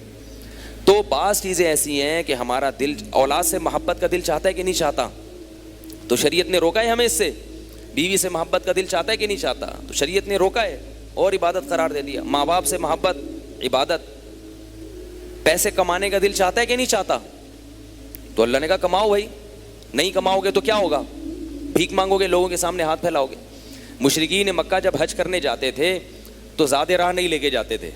تو بعض چیزیں ایسی ہیں کہ ہمارا دل اولاد سے محبت کا دل چاہتا ہے کہ نہیں چاہتا, تو شریعت نے روکا ہے ہمیں اس سے. بیوی سے محبت کا دل چاہتا ہے کہ نہیں چاہتا, تو شریعت نے روکا ہے اور عبادت قرار دے دیا. ماں باپ سے محبت عبادت. پیسے کمانے کا دل چاہتا ہے کہ نہیں چاہتا, تو اللہ نے کہا کماؤ بھائی, نہیں کماؤ گے تو کیا ہوگا, بھیک مانگو گے, لوگوں کے سامنے ہاتھ پھیلاؤ گے. مشرکین مکہ جب حج کرنے جاتے تھے تو زیادہ راہ نہیں لے کے جاتے تھے,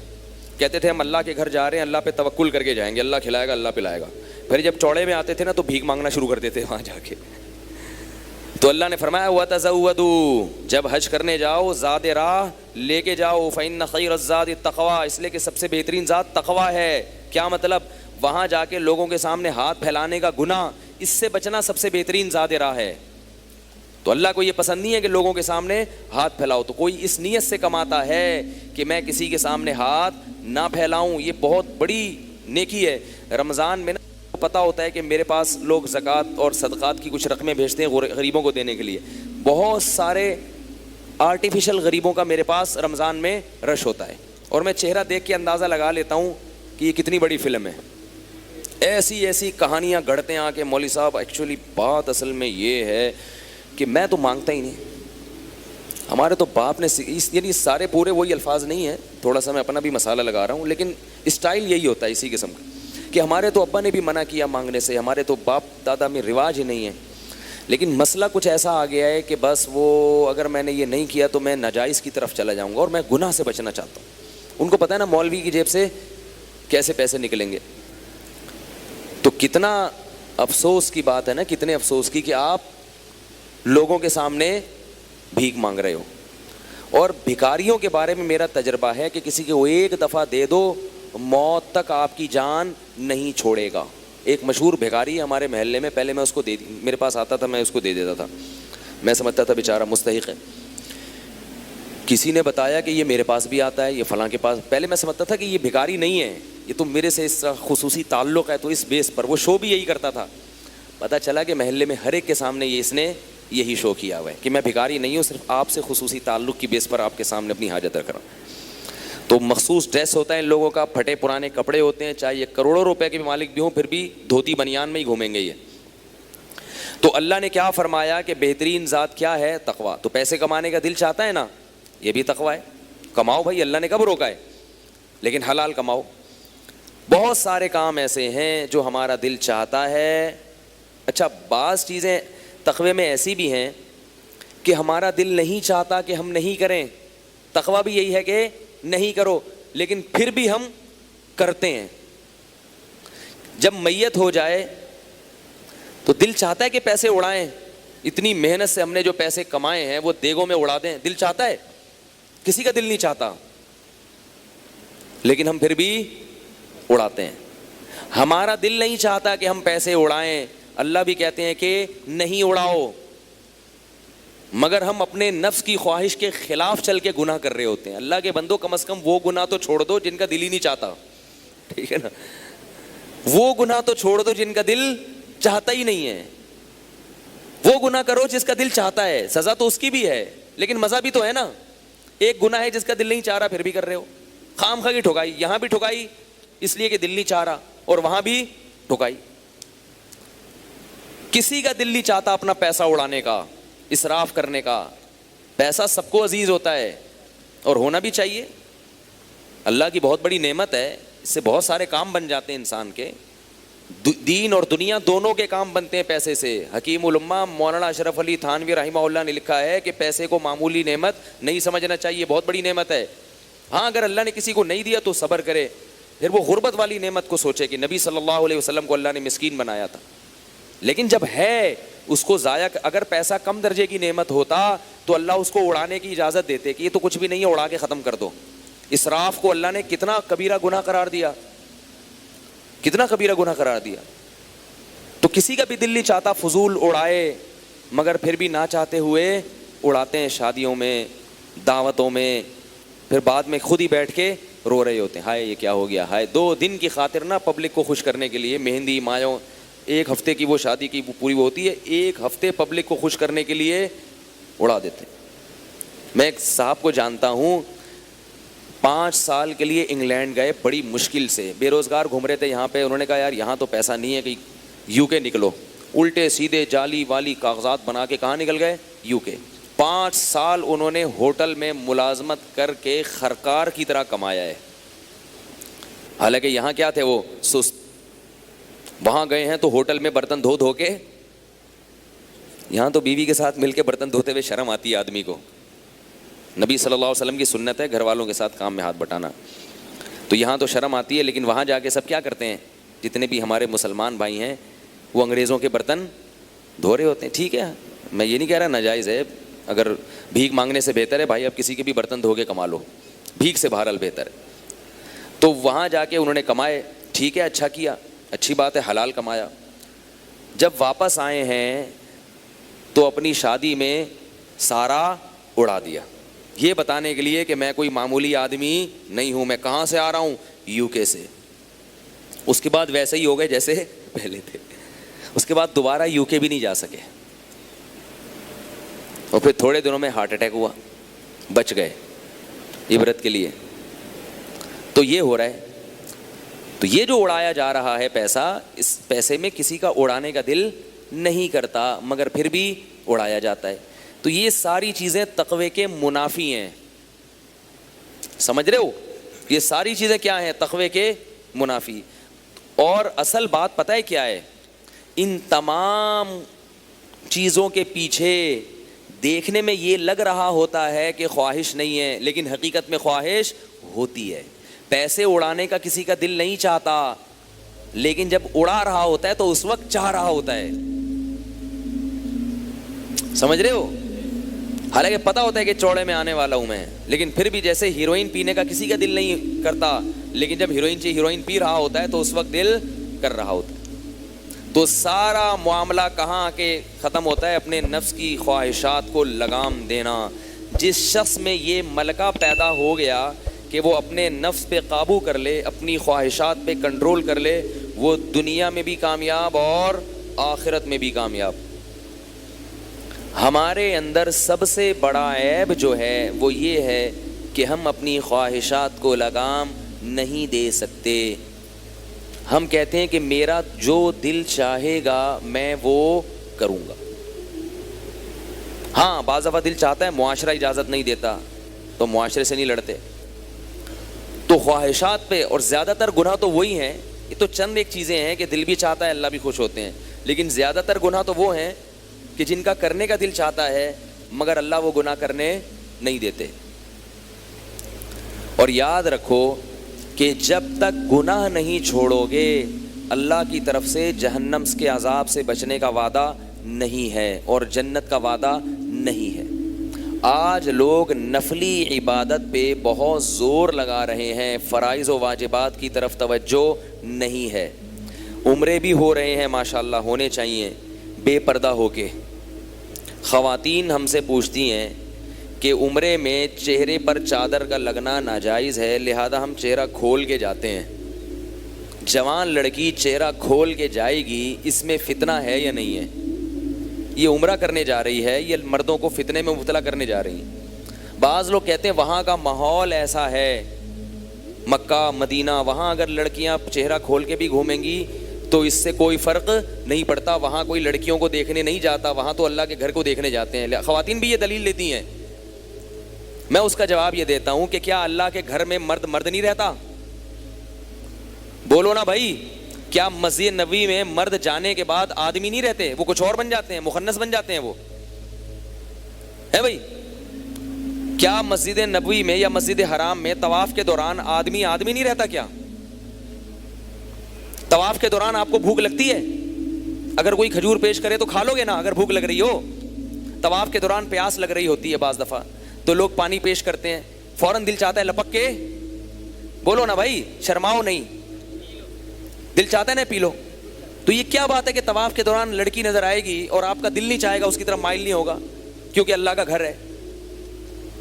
کہتے تھے ہم اللہ کے گھر جا رہے ہیں, اللہ پہ توکل کر کے جائیں گے, اللہ کھلائے گا اللہ پلائے گا. پھر جب چوڑے میں آتے تھے نا تو بھیک مانگنا شروع کر دیتے وہاں جا کے. تو اللہ نے فرمایا وَتَزَوَّدُوا, جب حج کرنے جاؤ زاد راہ لے کے جاؤ, فَإِنَّ خَيْرَ الزَّادِ التَّقْوَىٰ, اس لیے کہ سب سے بہترین ذات تقویٰ ہے. کیا مطلب, وہاں جا کے لوگوں کے سامنے ہاتھ پھیلانے کا گناہ, اس سے بچنا سب سے بہترین زاد راہ ہے. تو اللہ کو یہ پسند نہیں ہے کہ لوگوں کے سامنے ہاتھ پھیلاؤ. تو کوئی اس نیت سے کماتا ہے کہ میں کسی کے سامنے ہاتھ نہ پھیلاؤں, یہ بہت بڑی نیکی ہے. رمضان میں نا پتہ ہوتا ہے کہ میرے پاس لوگ زکوٰۃ اور صدقات کی کچھ رقمیں بھیجتے ہیں غریبوں کو دینے کے لیے. بہت سارے آرٹیفیشل غریبوں کا میرے پاس رمضان میں رش ہوتا ہے, اور میں چہرہ دیکھ کے اندازہ لگا لیتا ہوں کہ یہ کتنی بڑی فلم ہے. ایسی ایسی کہانیاں گھڑتے ہیں آ کے, مولوی صاحب ایکچولی بات اصل میں یہ ہے کہ میں تو مانگتا ہی نہیں, ہمارے تو باپ نے, یعنی سارے پورے وہی الفاظ نہیں ہیں, تھوڑا سا میں اپنا بھی مسالہ لگا رہا ہوں, لیکن اسٹائل یہی ہوتا ہے اسی قسم کا کہ ہمارے تو ابا نے بھی منع کیا مانگنے سے, ہمارے تو باپ دادا میں رواج ہی نہیں ہے. لیکن مسئلہ کچھ ایسا آ گیا ہے کہ بس وہ اگر میں نے یہ نہیں کیا تو میں ناجائز کی طرف چلا جاؤں گا, اور میں گناہ سے بچنا چاہتا ہوں. ان کو پتہ ہے نا مولوی کی جیب سے کیسے پیسے نکلیں گے. تو کتنا افسوس کی بات ہے نا, کتنے افسوس کی کہ آپ لوگوں کے سامنے بھیک مانگ رہے ہو. اور بھکاریوں کے بارے میں میرا تجربہ ہے کہ کسی کو ایک دفعہ دے دو, موت تک آپ کی جان نہیں چھوڑے گا. ایک مشہور بھکاری ہے ہمارے محلے میں, پہلے میں اس کو میرے پاس آتا تھا, میں اس کو دے دیتا تھا, میں سمجھتا تھا بیچارہ مستحق ہے. کسی نے بتایا کہ یہ میرے پاس بھی آتا ہے, یہ فلاں کے پاس. پہلے میں سمجھتا تھا کہ یہ بھکاری نہیں ہے, یہ تو میرے سے اس خصوصی تعلق ہے, تو اس بیس پر. وہ شو بھی یہی کرتا تھا. پتہ چلا کہ محلے میں ہر ایک کے سامنے یہ اس نے یہی شو کیا ہوا ہے کہ میں بھکاری نہیں ہوں, صرف آپ سے خصوصی تعلق کی بیس پر آپ کے سامنے اپنی حاجت رکھ رہا ہوں. تو مخصوص ڈریس ہوتا ہے ان لوگوں کا, پھٹے پرانے کپڑے ہوتے ہیں, چاہے یہ کروڑوں روپے کے بھی مالک بھی ہوں پھر بھی دھوتی بنیان میں ہی گھومیں گے یہ. تو اللہ نے کیا فرمایا کہ بہترین ذات کیا ہے, تقویٰ. تو پیسے کمانے کا دل چاہتا ہے نا, یہ بھی تقویٰ ہے. کماؤ بھائی, اللہ نے کب روکا ہے, لیکن حلال کماؤ. بہت سارے کام ایسے ہیں جو ہمارا دل چاہتا ہے. اچھا, بعض چیزیں تقوی میں ایسی بھی ہیں کہ ہمارا دل نہیں چاہتا کہ ہم نہیں کریں. تقویٰ بھی یہی ہے کہ نہیں کرو, لیکن پھر بھی ہم کرتے ہیں. جب میت ہو جائے تو دل چاہتا ہے کہ پیسے اڑائیں, اتنی محنت سے ہم نے جو پیسے کمائے ہیں وہ دیگوں میں اڑا دیں. دل چاہتا ہے, کسی کا دل نہیں چاہتا, لیکن ہم پھر بھی اڑاتے ہیں. ہمارا دل نہیں چاہتا کہ ہم پیسے اڑائیں, اللہ بھی کہتے ہیں کہ نہیں اڑاؤ, مگر ہم اپنے نفس کی خواہش کے خلاف چل کے گناہ کر رہے ہوتے ہیں. اللہ کے بندو, کم از کم وہ گناہ تو چھوڑ دو جن کا دل ہی نہیں چاہتا, ٹھیک ہے نا. وہ گناہ تو چھوڑ دو جن کا دل چاہتا ہی نہیں ہے. وہ گناہ کرو جس کا دل چاہتا ہے, سزا تو اس کی بھی ہے لیکن مزہ بھی تو ہے نا. ایک گناہ ہے جس کا دل نہیں چاہ رہا پھر بھی کر رہے ہو, خام خواہ کی ٹھکائی. یہاں بھی ٹھکائی اس لیے کہ دل نہیں چاہ رہا, اور وہاں بھی ٹھکائی. کسی کا دل نہیں چاہتا اپنا پیسہ اڑانے کا, اسراف کرنے کا. پیسہ سب کو عزیز ہوتا ہے اور ہونا بھی چاہیے, اللہ کی بہت بڑی نعمت ہے, اس سے بہت سارے کام بن جاتے ہیں انسان کے. دین اور دنیا دونوں کے کام بنتے ہیں پیسے سے. حکیم الامہ مولانا اشرف علی تھانوی رحمہ اللہ نے لکھا ہے کہ پیسے کو معمولی نعمت نہیں سمجھنا چاہیے, بہت بڑی نعمت ہے. ہاں, اگر اللہ نے کسی کو نہیں دیا تو صبر کرے, پھر وہ غربت والی نعمت کو سوچے کہ نبی صلی اللہ علیہ وسلم کو اللہ نے مسکین بنایا تھا. لیکن جب ہے اس کو ضائع, اگر پیسہ کم درجے کی نعمت ہوتا تو اللہ اس کو اڑانے کی اجازت دیتے کہ یہ تو کچھ بھی نہیں ہے, اڑا کے ختم کر دو. اسراف کو اللہ نے کتنا کبیرہ گناہ قرار دیا, کتنا کبیرہ گناہ قرار دیا. تو کسی کا بھی دل نہیں چاہتا فضول اڑائے, مگر پھر بھی نہ چاہتے ہوئے اڑاتے ہیں. شادیوں میں, دعوتوں میں, پھر بعد میں خود ہی بیٹھ کے رو رہے ہوتے ہیں, ہائے یہ کیا ہو گیا, ہائے. 2 دن کی خاطر نا پبلک کو خوش کرنے کے لیے مہندی مایوں, 1 ہفتے کی وہ شادی کی پوری وہ ہوتی ہے, 1 ہفتے پبلک کو خوش کرنے کے لیے اڑا دیتے. میں ایک صاحب کو جانتا ہوں, 5 سال کے لیے انگلینڈ گئے بڑی مشکل سے, بے روزگار گھوم رہے تھے یہاں پہ. انہوں نے کہا یار یہاں تو پیسہ نہیں ہے, کہ یو کے نکلو. الٹے سیدھے جعلی والی کاغذات بنا کے کہاں نکل گئے؟ یو کے. 5 سال انہوں نے ہوٹل میں ملازمت کر کے خرکار کی طرح کمایا ہے. حالانکہ یہاں کیا تھے وہ؟ سست. وہاں گئے ہیں تو ہوٹل میں برتن دھو دھو کے, یہاں تو بیوی کے ساتھ مل کے برتن دھوتے ہوئے شرم آتی ہے آدمی کو. نبی صلی اللہ علیہ وسلم کی سنت ہے گھر والوں کے ساتھ کام میں ہاتھ بٹانا, تو یہاں تو شرم آتی ہے. لیکن وہاں جا کے سب کیا کرتے ہیں؟ جتنے بھی ہمارے مسلمان بھائی ہیں وہ انگریزوں کے برتن دھو رہے ہوتے ہیں. ٹھیک ہے, میں یہ نہیں کہہ رہا ناجائز ہے, اگر بھیک مانگنے سے بہتر ہے بھائی اب کسی کے بھی برتن دھو کے کما لو, بھیک سے بہرحال بہتر ہے. تو وہاں جا کے انہوں نے کمائے, ٹھیک ہے, اچھا کیا, اچھی بات ہے, حلال کمایا. جب واپس آئے ہیں تو اپنی شادی میں سارا اڑا دیا, یہ بتانے کے لیے کہ میں کوئی معمولی آدمی نہیں ہوں, میں کہاں سے آ رہا ہوں؟ یو کے سے. اس کے بعد ویسے ہی ہو گئے جیسے پہلے تھے. اس کے بعد دوبارہ یو کے بھی نہیں جا سکے, اور پھر تھوڑے دنوں میں ہارٹ اٹیک ہوا, بچ گئے عبرت کے لیے. تو یہ ہو رہا ہے. تو یہ جو اڑایا جا رہا ہے پیسہ, اس پیسے میں کسی کا اڑانے کا دل نہیں کرتا مگر پھر بھی اڑایا جاتا ہے. تو یہ ساری چیزیں تقوی کے منافی ہیں, سمجھ رہے ہو؟ یہ ساری چیزیں کیا ہیں؟ تقوی کے منافی. اور اصل بات پتہ ہے کیا ہے؟ ان تمام چیزوں کے پیچھے دیکھنے میں یہ لگ رہا ہوتا ہے کہ خواہش نہیں ہے, لیکن حقیقت میں خواہش ہوتی ہے. پیسے اڑانے کا کسی کا دل نہیں چاہتا, لیکن جب اڑا رہا ہوتا ہے تو اس وقت چاہ رہا ہوتا ہے. سمجھ رہے ہو؟ حالانکہ پتا ہوتا ہے کہ چوڑے میں آنے والا ہوں میں, لیکن پھر بھی جیسے ہیروئن پینے کا کسی کا دل نہیں کرتا, لیکن جب ہیروئن پی رہا ہوتا ہے تو اس وقت دل کر رہا ہوتا ہے. تو سارا معاملہ کہاں کے ختم ہوتا ہے؟ اپنے نفس کی خواہشات کو لگام دینا. جس شخص میں یہ ملکہ پیدا ہو گیا کہ وہ اپنے نفس پہ قابو کر لے, اپنی خواہشات پہ کنٹرول کر لے, وہ دنیا میں بھی کامیاب اور آخرت میں بھی کامیاب. ہمارے اندر سب سے بڑا عیب جو ہے وہ یہ ہے کہ ہم اپنی خواہشات کو لگام نہیں دے سکتے. ہم کہتے ہیں کہ میرا جو دل چاہے گا میں وہ کروں گا. ہاں بعض دفعہ دل چاہتا ہے, معاشرہ اجازت نہیں دیتا تو معاشرے سے نہیں لڑتے. تو خواہشات پہ, اور زیادہ تر گناہ تو وہی ہیں, یہ تو چند ایک چیزیں ہیں کہ دل بھی چاہتا ہے اللہ بھی خوش ہوتے ہیں, لیکن زیادہ تر گناہ تو وہ ہیں کہ جن کا کرنے کا دل چاہتا ہے مگر اللہ وہ گناہ کرنے نہیں دیتے. اور یاد رکھو کہ جب تک گناہ نہیں چھوڑو گے اللہ کی طرف سے جہنم کے عذاب سے بچنے کا وعدہ نہیں ہے اور جنت کا وعدہ نہیں ہے. آج لوگ نفلی عبادت پہ بہت زور لگا رہے ہیں, فرائض و واجبات کی طرف توجہ نہیں ہے. عمرے بھی ہو رہے ہیں ماشاءاللہ, ہونے چاہیے بے پردہ ہو کے. خواتین ہم سے پوچھتی ہیں کہ عمرے میں چہرے پر چادر کا لگنا ناجائز ہے, لہذا ہم چہرہ کھول کے جاتے ہیں. جوان لڑکی چہرہ کھول کے جائے گی, اس میں فتنہ ہے یا نہیں ہے؟ یہ عمرہ کرنے جا رہی ہے, یہ مردوں کو فتنے میں مبتلا کرنے جا رہی ہیں. بعض لوگ کہتے ہیں وہاں کا ماحول ایسا ہے, مکہ مدینہ, وہاں اگر لڑکیاں چہرہ کھول کے بھی گھومیں گی تو اس سے کوئی فرق نہیں پڑتا, وہاں کوئی لڑکیوں کو دیکھنے نہیں جاتا, وہاں تو اللہ کے گھر کو دیکھنے جاتے ہیں. خواتین بھی یہ دلیل لیتی ہیں. میں اس کا جواب یہ دیتا ہوں کہ کیا اللہ کے گھر میں مرد نہیں رہتا؟ بولو نا بھائی, کیا مسجد نبوی میں مرد جانے کے بعد آدمی نہیں رہتے, وہ کچھ اور بن جاتے ہیں, مخنث بن جاتے ہیں وہ, ہے بھائی؟ کیا مسجد نبوی میں یا مسجد حرام میں طواف کے دوران آدمی نہیں رہتا؟ کیا طواف کے دوران آپ کو بھوک لگتی ہے؟ اگر کوئی کھجور پیش کرے تو کھا لو گے نا اگر بھوک لگ رہی ہو. طواف کے دوران پیاس لگ رہی ہوتی ہے بعض دفعہ, تو لوگ پانی پیش کرتے ہیں, فوراً دل چاہتا ہے لپک کے, بولو نا بھائی, شرماؤ نہیں, دل چاہتا ہے نا پی لو. تو یہ کیا بات ہے کہ طواف کے دوران لڑکی نظر آئے گی اور آپ کا دل نہیں چاہے گا, اس کی طرف مائل نہیں ہوگا, کیونکہ اللہ کا گھر ہے.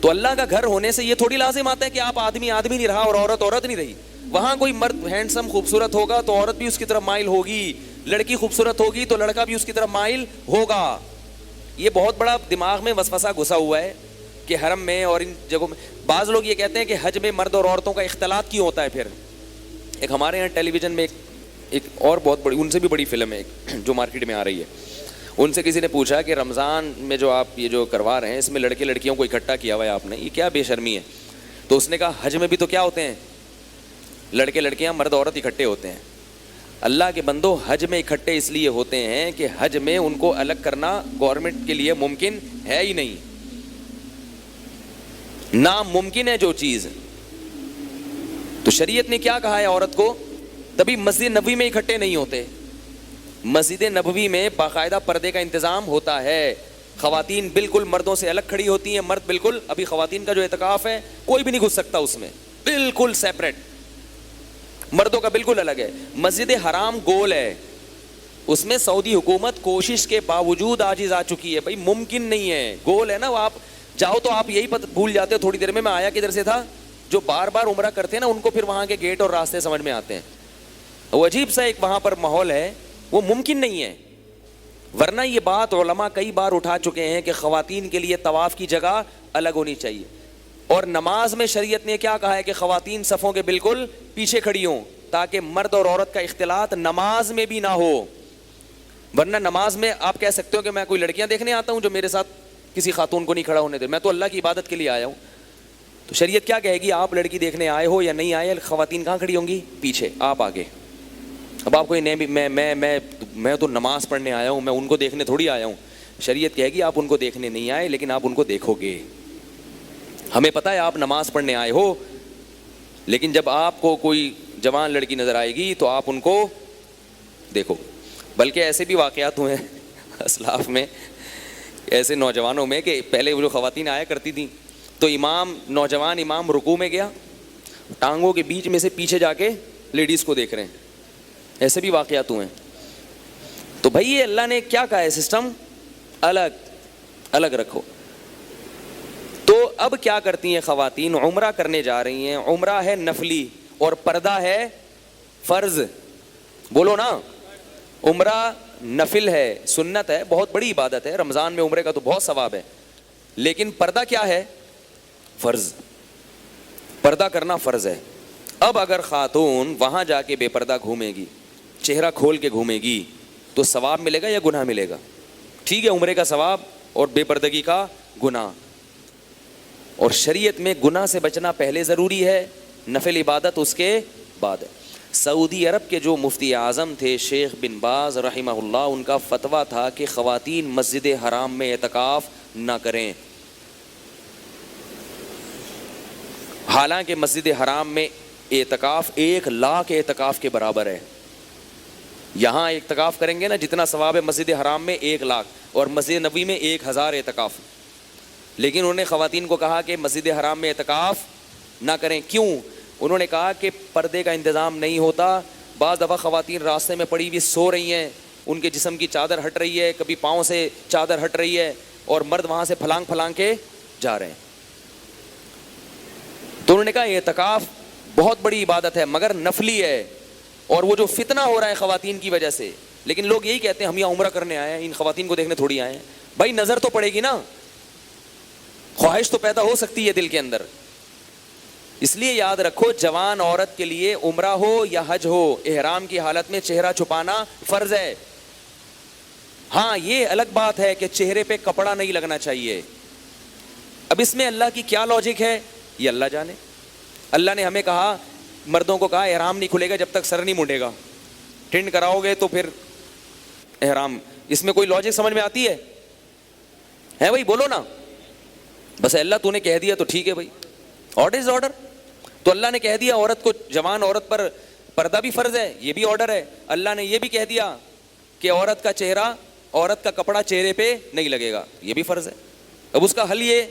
تو اللہ کا گھر ہونے سے یہ تھوڑی لازم آتا ہے کہ آپ آدمی نہیں رہا اور عورت نہیں رہی. وہاں کوئی مرد ہینڈسم خوبصورت ہوگا تو عورت بھی اس کی طرف مائل ہوگی, لڑکی خوبصورت ہوگی تو لڑکا بھی اس کی طرف مائل ہوگا. یہ بہت بڑا دماغ میں وسوسہ گھسا ہوا ہے. کہ حرم میں اور ان جگہوں میں بعض لوگ یہ کہتے ہیں کہ حج میں مرد اور عورتوں کا اختلاط کیوں ہوتا ہے. پھر ایک ہمارے یہاں ٹیلی ویژن میں ایک اور بہت بڑی, ان سے بھی بڑی فلم ہے جو مارکیٹ میں آ رہی ہے, ان سے کسی نے پوچھا کہ رمضان میں جو آپ یہ جو کروا رہے ہیں اس میں لڑکے لڑکیوں کو اکٹھا کیا ہوا ہے آپ نے, یہ کیا بے شرمی ہے؟ تو اس نے کہا حج میں بھی تو کیا ہوتے ہیں, لڑکے لڑکیاں مرد عورت اکٹھے ہوتے ہیں. اللہ کے بندو, حج میں اکٹھے اس لیے ہوتے ہیں کہ حج میں ان کو الگ کرنا گورنمنٹ کے لیے ممکن ہے ہی نہیں, ناممکن ہے جو چیز. تو شریعت نے کیا کہا ہے عورت کو, تبھی مسجد نبوی میں اکٹھے نہیں ہوتے. مسجد نبوی میں باقاعدہ پردے کا انتظام ہوتا ہے, خواتین بالکل مردوں سے الگ کھڑی ہوتی ہیں, مرد بالکل, ابھی خواتین کا جو اعتکاف ہے کوئی بھی نہیں گھس سکتا اس میں, بالکل سیپریٹ, مردوں کا بالکل الگ ہے. مسجد حرام گول ہے, اس میں سعودی حکومت کوشش کے باوجود عاجز آ چکی ہے. بھائی ممکن نہیں ہے, گول ہے نا, وہ آپ جاؤ تو آپ یہی بھول جاتے ہو تھوڑی دیر میں آیا کدھر سے تھا. جو بار بار عمرہ کرتے ہیں نا ان کو پھر وہاں کے گیٹ اور راستے سمجھ میں آتے ہیں. وہ عجیب سا ایک وہاں پر ماحول ہے, وہ ممکن نہیں ہے. ورنہ یہ بات علماء کئی بار اٹھا چکے ہیں کہ خواتین کے لیے طواف کی جگہ الگ ہونی چاہیے. اور نماز میں شریعت نے کیا کہا ہے کہ خواتین صفوں کے بالکل پیچھے کھڑی ہوں تاکہ مرد اور عورت کا اختلاط نماز میں بھی نہ ہو. ورنہ نماز میں آپ کہہ سکتے ہو کہ میں کوئی لڑکیاں دیکھنے آتا ہوں جو میرے ساتھ کسی خاتون کو نہیں کھڑا ہونے دے, میں تو اللہ کی عبادت کے لیے آیا ہوں. تو شریعت کیا کہے گی, آپ لڑکی دیکھنے آئے ہو یا نہیں آئے, خواتین کہاں کھڑی ہوں گی, پیچھے, آپ آگے. اب آپ کو میں تو نماز پڑھنے آیا ہوں, میں ان کو دیکھنے تھوڑی آیا ہوں. شریعت کہے گی آپ ان کو دیکھنے نہیں آئے لیکن آپ ان کو دیکھو گے. ہمیں پتہ ہے آپ نماز پڑھنے آئے ہو, لیکن جب آپ کو کوئی جوان لڑکی نظر آئے گی تو آپ ان کو دیکھو. بلکہ ایسے بھی واقعات ہوئے ہیں اسلاف میں, ایسے نوجوانوں میں, کہ پہلے وہ جو خواتین آیا کرتی تھیں تو نوجوان امام رکوع میں گیا, ٹانگوں کے بیچ میں سے پیچھے جا کے لیڈیز کو دیکھ رہے ہیں. ایسے بھی واقعات ہوئے ہیں. تو بھائی یہ اللہ نے کیا کہا ہے, سسٹم الگ الگ رکھو. تو اب کیا کرتی ہیں خواتین, عمرہ کرنے جا رہی ہیں, عمرہ ہے نفلی اور پردہ ہے فرض. بولو نا, عمرہ نفل ہے, سنت ہے, بہت بڑی عبادت ہے, رمضان میں عمرے کا تو بہت ثواب ہے, لیکن پردہ کیا ہے, فرض. پردہ کرنا فرض ہے. اب اگر خاتون وہاں جا کے بے پردہ گھومے گی, چہرہ کھول کے گھومے گی, تو ثواب ملے گا یا گناہ ملے گا؟ ٹھیک ہے, عمرے کا ثواب اور بے پردگی کا گناہ. اور شریعت میں گناہ سے بچنا پہلے ضروری ہے, نفل عبادت اس کے بعد ہے. سعودی عرب کے جو مفتی اعظم تھے شیخ بن باز رحمہ اللہ, ان کا فتویٰ تھا کہ خواتین مسجد حرام میں اعتکاف نہ کریں. حالانکہ مسجد حرام میں اعتکاف 1,00,000 اعتکاف کے برابر ہے. یہاں اعتکاف کریں گے نا جتنا ثواب ہے مسجد حرام میں 1,00,000, اور مسجد نبوی میں 1,000 اعتکاف. لیکن انہوں نے خواتین کو کہا کہ مسجد حرام میں اعتکاف نہ کریں. کیوں؟ انہوں نے کہا کہ پردے کا انتظام نہیں ہوتا. بعض دفعہ خواتین راستے میں پڑی ہوئی سو رہی ہیں, ان کے جسم کی چادر ہٹ رہی ہے, کبھی پاؤں سے چادر ہٹ رہی ہے, اور مرد وہاں سے پھلانگ پھلانگ کے جا رہے ہیں. تو انہوں نے کہا اعتکاف بہت بڑی عبادت ہے مگر نفلی ہے, اور وہ جو فتنہ ہو رہا ہے خواتین کی وجہ سے. لیکن لوگ یہی کہتے ہیں ہم یہاں عمرہ کرنے آئے ہیں, ان خواتین کو دیکھنے تھوڑی آئے ہیں. بھائی نظر تو پڑے گی نا, خواہش تو پیدا ہو سکتی ہے دل کے اندر. اس لیے یاد رکھو, جوان عورت کے لیے عمرہ ہو یا حج ہو, احرام کی حالت میں چہرہ چھپانا فرض ہے. ہاں یہ الگ بات ہے کہ چہرے پہ کپڑا نہیں لگنا چاہیے. اب اس میں اللہ کی کیا لاجک ہے یہ اللہ جانے. اللہ نے ہمیں کہا, مردوں کو کہا احرام نہیں کھلے گا جب تک سر نہیں مونڈے گا, ٹنڈ کراؤ گے تو پھر احرام. اس میں کوئی لاجک سمجھ میں آتی ہے بھائی؟ بولو نا. بس اللہ تو نے کہہ دیا تو ٹھیک ہے بھائی, آرڈر از آرڈر. تو اللہ نے کہہ دیا عورت کو, جوان عورت پر پردہ بھی فرض ہے, یہ بھی آرڈر ہے. اللہ نے یہ بھی کہہ دیا کہ عورت کا چہرہ, عورت کا کپڑا چہرے پہ نہیں لگے گا, یہ بھی فرض ہے. اب اس کا حل یہ